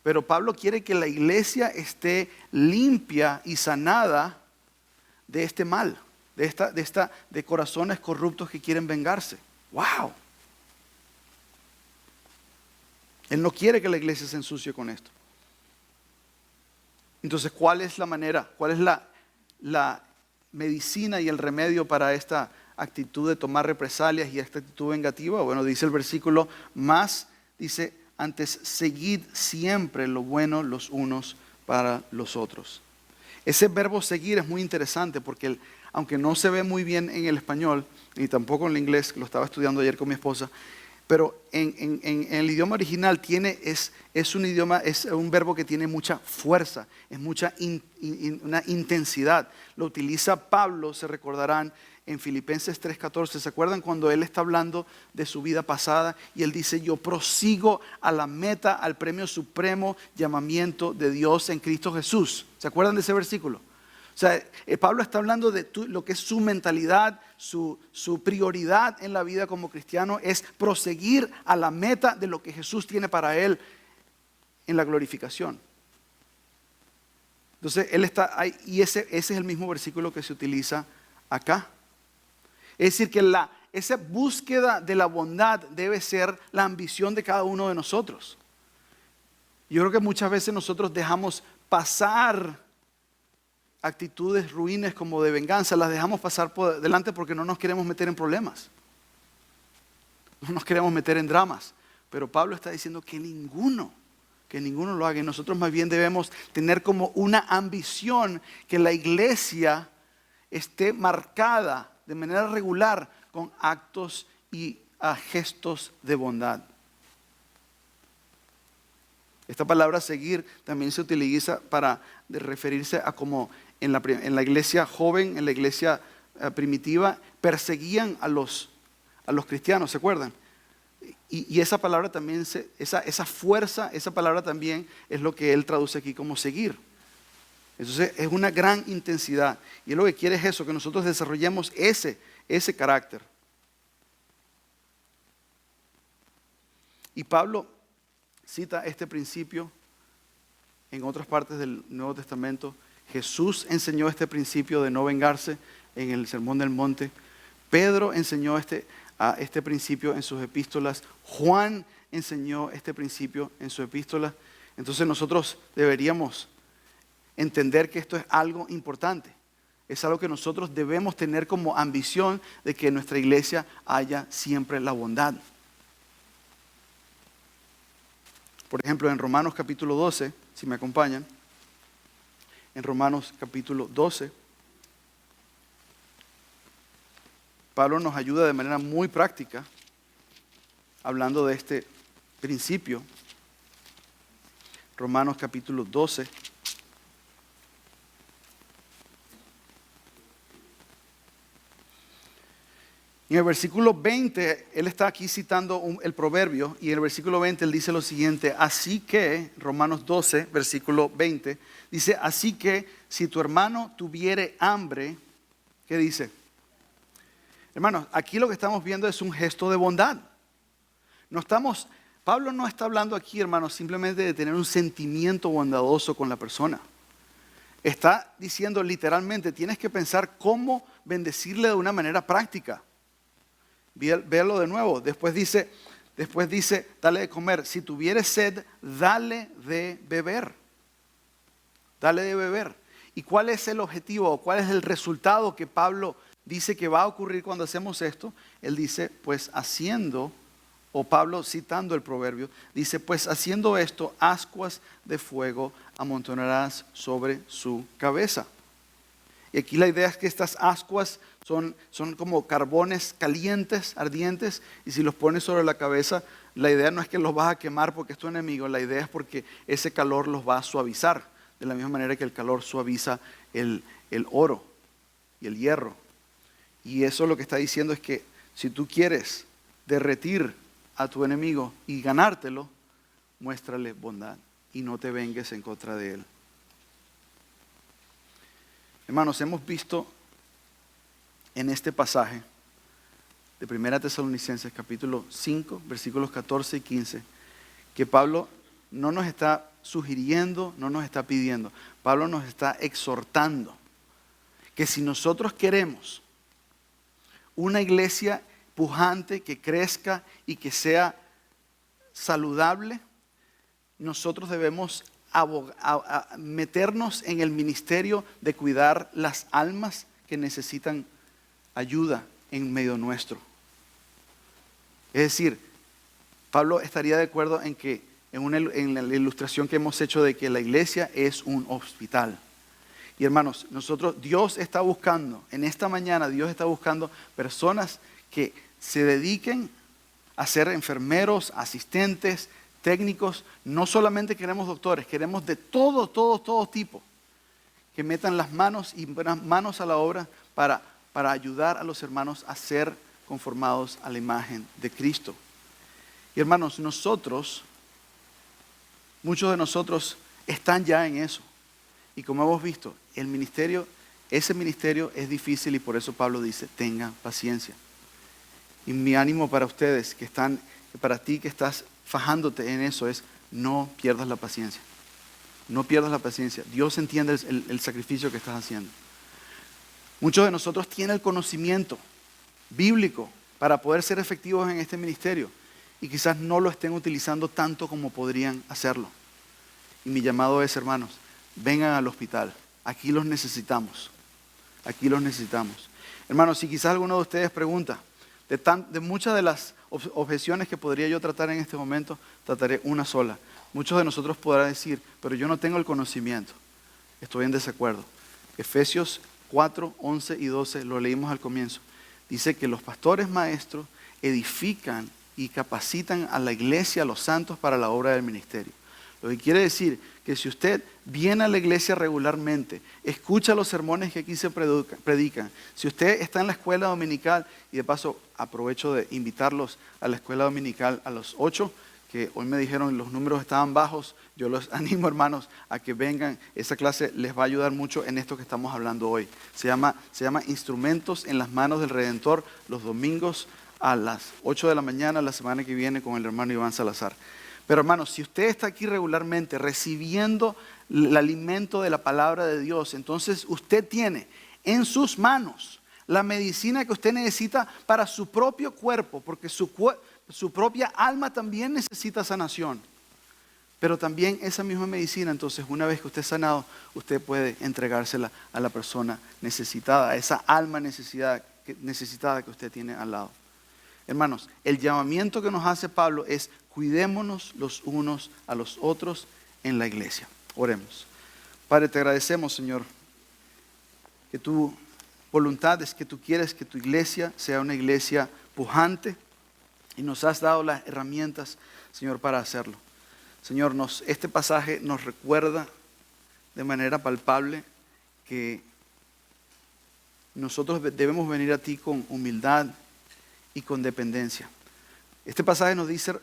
Pero Pablo quiere que la iglesia esté limpia y sanada de este mal, de corazones corruptos que quieren vengarse. ¡Wow! Él no quiere que la iglesia se ensucie con esto. Entonces, ¿cuál es la manera? ¿Cuál es la medicina y el remedio para esta actitud de tomar represalias y esta actitud vengativa? Bueno, dice el versículo más, dice, antes seguid siempre lo bueno los unos para los otros. Ese verbo seguir es muy interesante porque aunque no se ve muy bien en el español, ni tampoco en el inglés, que lo estaba estudiando ayer con mi esposa, pero en el idioma original es un verbo que tiene mucha fuerza, es una intensidad. Lo utiliza Pablo, se recordarán, en Filipenses 3:14. ¿Se acuerdan cuando él está hablando de su vida pasada? Y él dice, yo prosigo a la meta, al premio supremo llamamiento de Dios en Cristo Jesús. ¿Se acuerdan de ese versículo? O sea, Pablo está hablando de lo que es su mentalidad, su prioridad en la vida como cristiano es proseguir a la meta de lo que Jesús tiene para él en la glorificación. Entonces, él está ahí y ese es el mismo versículo que se utiliza acá. Es decir, que esa búsqueda de la bondad debe ser la ambición de cada uno de nosotros. Yo creo que muchas veces nosotros dejamos pasar actitudes ruines como de venganza, las dejamos pasar por delante porque no nos queremos meter en problemas, no nos queremos meter en dramas. Pero Pablo está diciendo que ninguno lo haga, y nosotros más bien debemos tener como una ambición que la iglesia esté marcada de manera regular con actos y gestos de bondad. Esta palabra seguir también se utiliza para referirse a como en la iglesia joven, en la iglesia primitiva, perseguían a los cristianos, ¿se acuerdan? Y esa palabra también, esa fuerza, esa palabra también es lo que él traduce aquí como seguir. Entonces es una gran intensidad. Y él lo que quiere es eso, que nosotros desarrollemos ese carácter. Y Pablo cita este principio en otras partes del Nuevo Testamento. Jesús enseñó este principio de no vengarse en el Sermón del Monte. Pedro enseñó este principio en sus epístolas. Juan enseñó este principio en su epístola. Entonces nosotros deberíamos entender que esto es algo importante. Es algo que nosotros debemos tener como ambición de que en nuestra iglesia haya siempre la bondad. Por ejemplo, en Romanos capítulo 12, si me acompañan, en Romanos capítulo 12, Pablo nos ayuda de manera muy práctica, hablando de este principio. Romanos capítulo 12. Y en el versículo 20, él está aquí citando el proverbio, y en el versículo 20 él dice lo siguiente: así que, Romanos 12, versículo 20, dice, así que si tu hermano tuviere hambre, ¿qué dice? Hermanos, aquí lo que estamos viendo es un gesto de bondad. Pablo no está hablando aquí, hermanos, simplemente de tener un sentimiento bondadoso con la persona. Está diciendo literalmente, tienes que pensar cómo bendecirle de una manera práctica. Véalo de nuevo. Después dice, dale de comer. Si tuviere sed, dale de beber. Dale de beber. ¿Y cuál es el objetivo o cuál es el resultado que Pablo dice que va a ocurrir cuando hacemos esto? Él dice, pues haciendo, o Pablo citando el proverbio, dice, pues haciendo esto, ascuas de fuego amontonarás sobre su cabeza. Y aquí la idea es que estas ascuas son como carbones calientes, ardientes, y si los pones sobre la cabeza, la idea no es que los vas a quemar porque es tu enemigo, la idea es porque ese calor los va a suavizar, de la misma manera que el calor suaviza el oro y el hierro. Y eso lo que está diciendo es que si tú quieres derretir a tu enemigo y ganártelo, muéstrale bondad y no te vengues en contra de él. Hermanos, hemos visto en este pasaje de 1 Tesalonicenses capítulo 5, versículos 14 y 15, que Pablo no nos está sugiriendo, no nos está pidiendo. Pablo nos está exhortando que si nosotros queremos una iglesia pujante, que crezca y que sea saludable, nosotros debemos meternos en el ministerio de cuidar las almas que necesitan ayuda en medio nuestro. Es decir, Pablo estaría de acuerdo en que en la ilustración que hemos hecho de que la iglesia es un hospital. Y hermanos, Dios está buscando, en esta mañana Dios está buscando personas que se dediquen a ser enfermeros, asistentes, técnicos. No solamente queremos doctores, queremos de todo tipo. Que metan las manos a la obra para ayudar a los hermanos a ser conformados a la imagen de Cristo. Y hermanos, muchos de nosotros están ya en eso. Y como hemos visto, ese ministerio es difícil y por eso Pablo dice, tengan paciencia. Y mi ánimo para ustedes para ti que estás fajándote en eso es, no pierdas la paciencia. No pierdas la paciencia. Dios entiende el sacrificio que estás haciendo. Muchos de nosotros tienen el conocimiento bíblico para poder ser efectivos en este ministerio y quizás no lo estén utilizando tanto como podrían hacerlo. Y mi llamado es, hermanos, vengan al hospital. Aquí los necesitamos. Aquí los necesitamos. Hermanos, si quizás alguno de ustedes pregunta, de muchas de las objeciones que podría yo tratar en este momento, trataré una sola. Muchos de nosotros podrán decir, pero yo no tengo el conocimiento. Estoy en desacuerdo. Efesios 4, 11 y 12, lo leímos al comienzo. Dice que los pastores maestros edifican y capacitan a la iglesia, a los santos, para la obra del ministerio. Lo que quiere decir que si usted viene a la iglesia regularmente, escucha los sermones que aquí se predican, si usted está en la escuela dominical, y de paso aprovecho de invitarlos a la escuela dominical a las 8, que hoy me dijeron que los números estaban bajos, yo los animo, hermanos, a que vengan. Esa clase les va a ayudar mucho en esto que estamos hablando hoy. Se llama Instrumentos en las manos del Redentor, los domingos a las 8 de la mañana, la semana que viene, con el hermano Iván Salazar. Pero hermanos, si usted está aquí regularmente recibiendo el alimento de la palabra de Dios, entonces usted tiene en sus manos la medicina que usted necesita para su propio cuerpo, porque su propia alma también necesita sanación. Pero también esa misma medicina, entonces, una vez que usted es sanado, usted puede entregársela a la persona necesitada, a esa alma necesitada que usted tiene al lado. Hermanos, el llamamiento que nos hace Pablo es: cuidémonos los unos a los otros en la iglesia. Oremos. Padre, te agradecemos, Señor, que tu voluntad es que tú quieres que tu iglesia sea una iglesia pujante y nos has dado las herramientas, Señor, para hacerlo. Señor, este pasaje nos recuerda de manera palpable que nosotros debemos venir a ti con humildad y con dependencia. Este pasaje nos dice,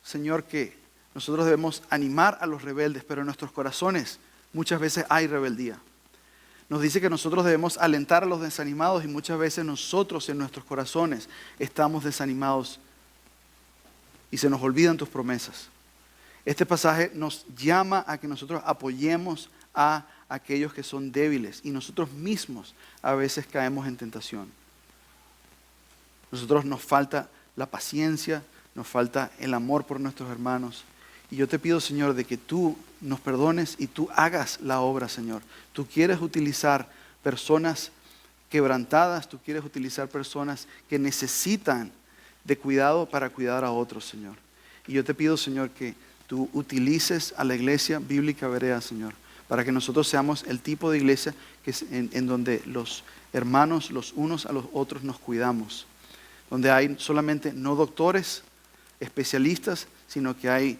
Señor, que nosotros debemos animar a los rebeldes, pero en nuestros corazones muchas veces hay rebeldía. Nos dice que nosotros debemos alentar a los desanimados y muchas veces nosotros en nuestros corazones estamos desanimados y se nos olvidan tus promesas. Este pasaje nos llama a que nosotros apoyemos a aquellos que son débiles y nosotros mismos a veces caemos en tentación. Nosotros nos falta la paciencia, nos falta el amor por nuestros hermanos. Y yo te pido, Señor, de que tú nos perdones y tú hagas la obra, Señor. Tú quieres utilizar personas quebrantadas, tú quieres utilizar personas que necesitan de cuidado para cuidar a otros, Señor. Y yo te pido, Señor, que tú utilices a la iglesia bíblica Berea, Señor, para que nosotros seamos el tipo de iglesia que en donde los hermanos, los unos a los otros, nos cuidamos. Donde hay solamente no doctores, especialistas, sino que hay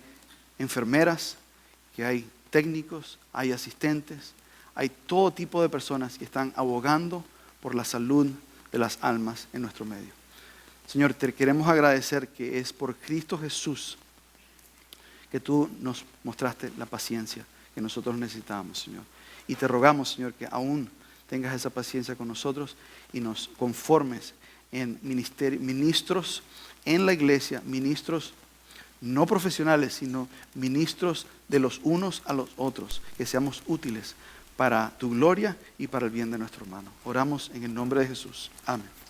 enfermeras, que hay técnicos, hay asistentes, hay todo tipo de personas que están abogando por la salud de las almas en nuestro medio. Señor, te queremos agradecer que es por Cristo Jesús que tú nos mostraste la paciencia que nosotros necesitábamos, Señor. Y te rogamos, Señor, que aún tengas esa paciencia con nosotros y nos conformes en ministros en la iglesia, ministros no profesionales, sino ministros de los unos a los otros, que seamos útiles para tu gloria y para el bien de nuestro hermano. Oramos en el nombre de Jesús. Amén.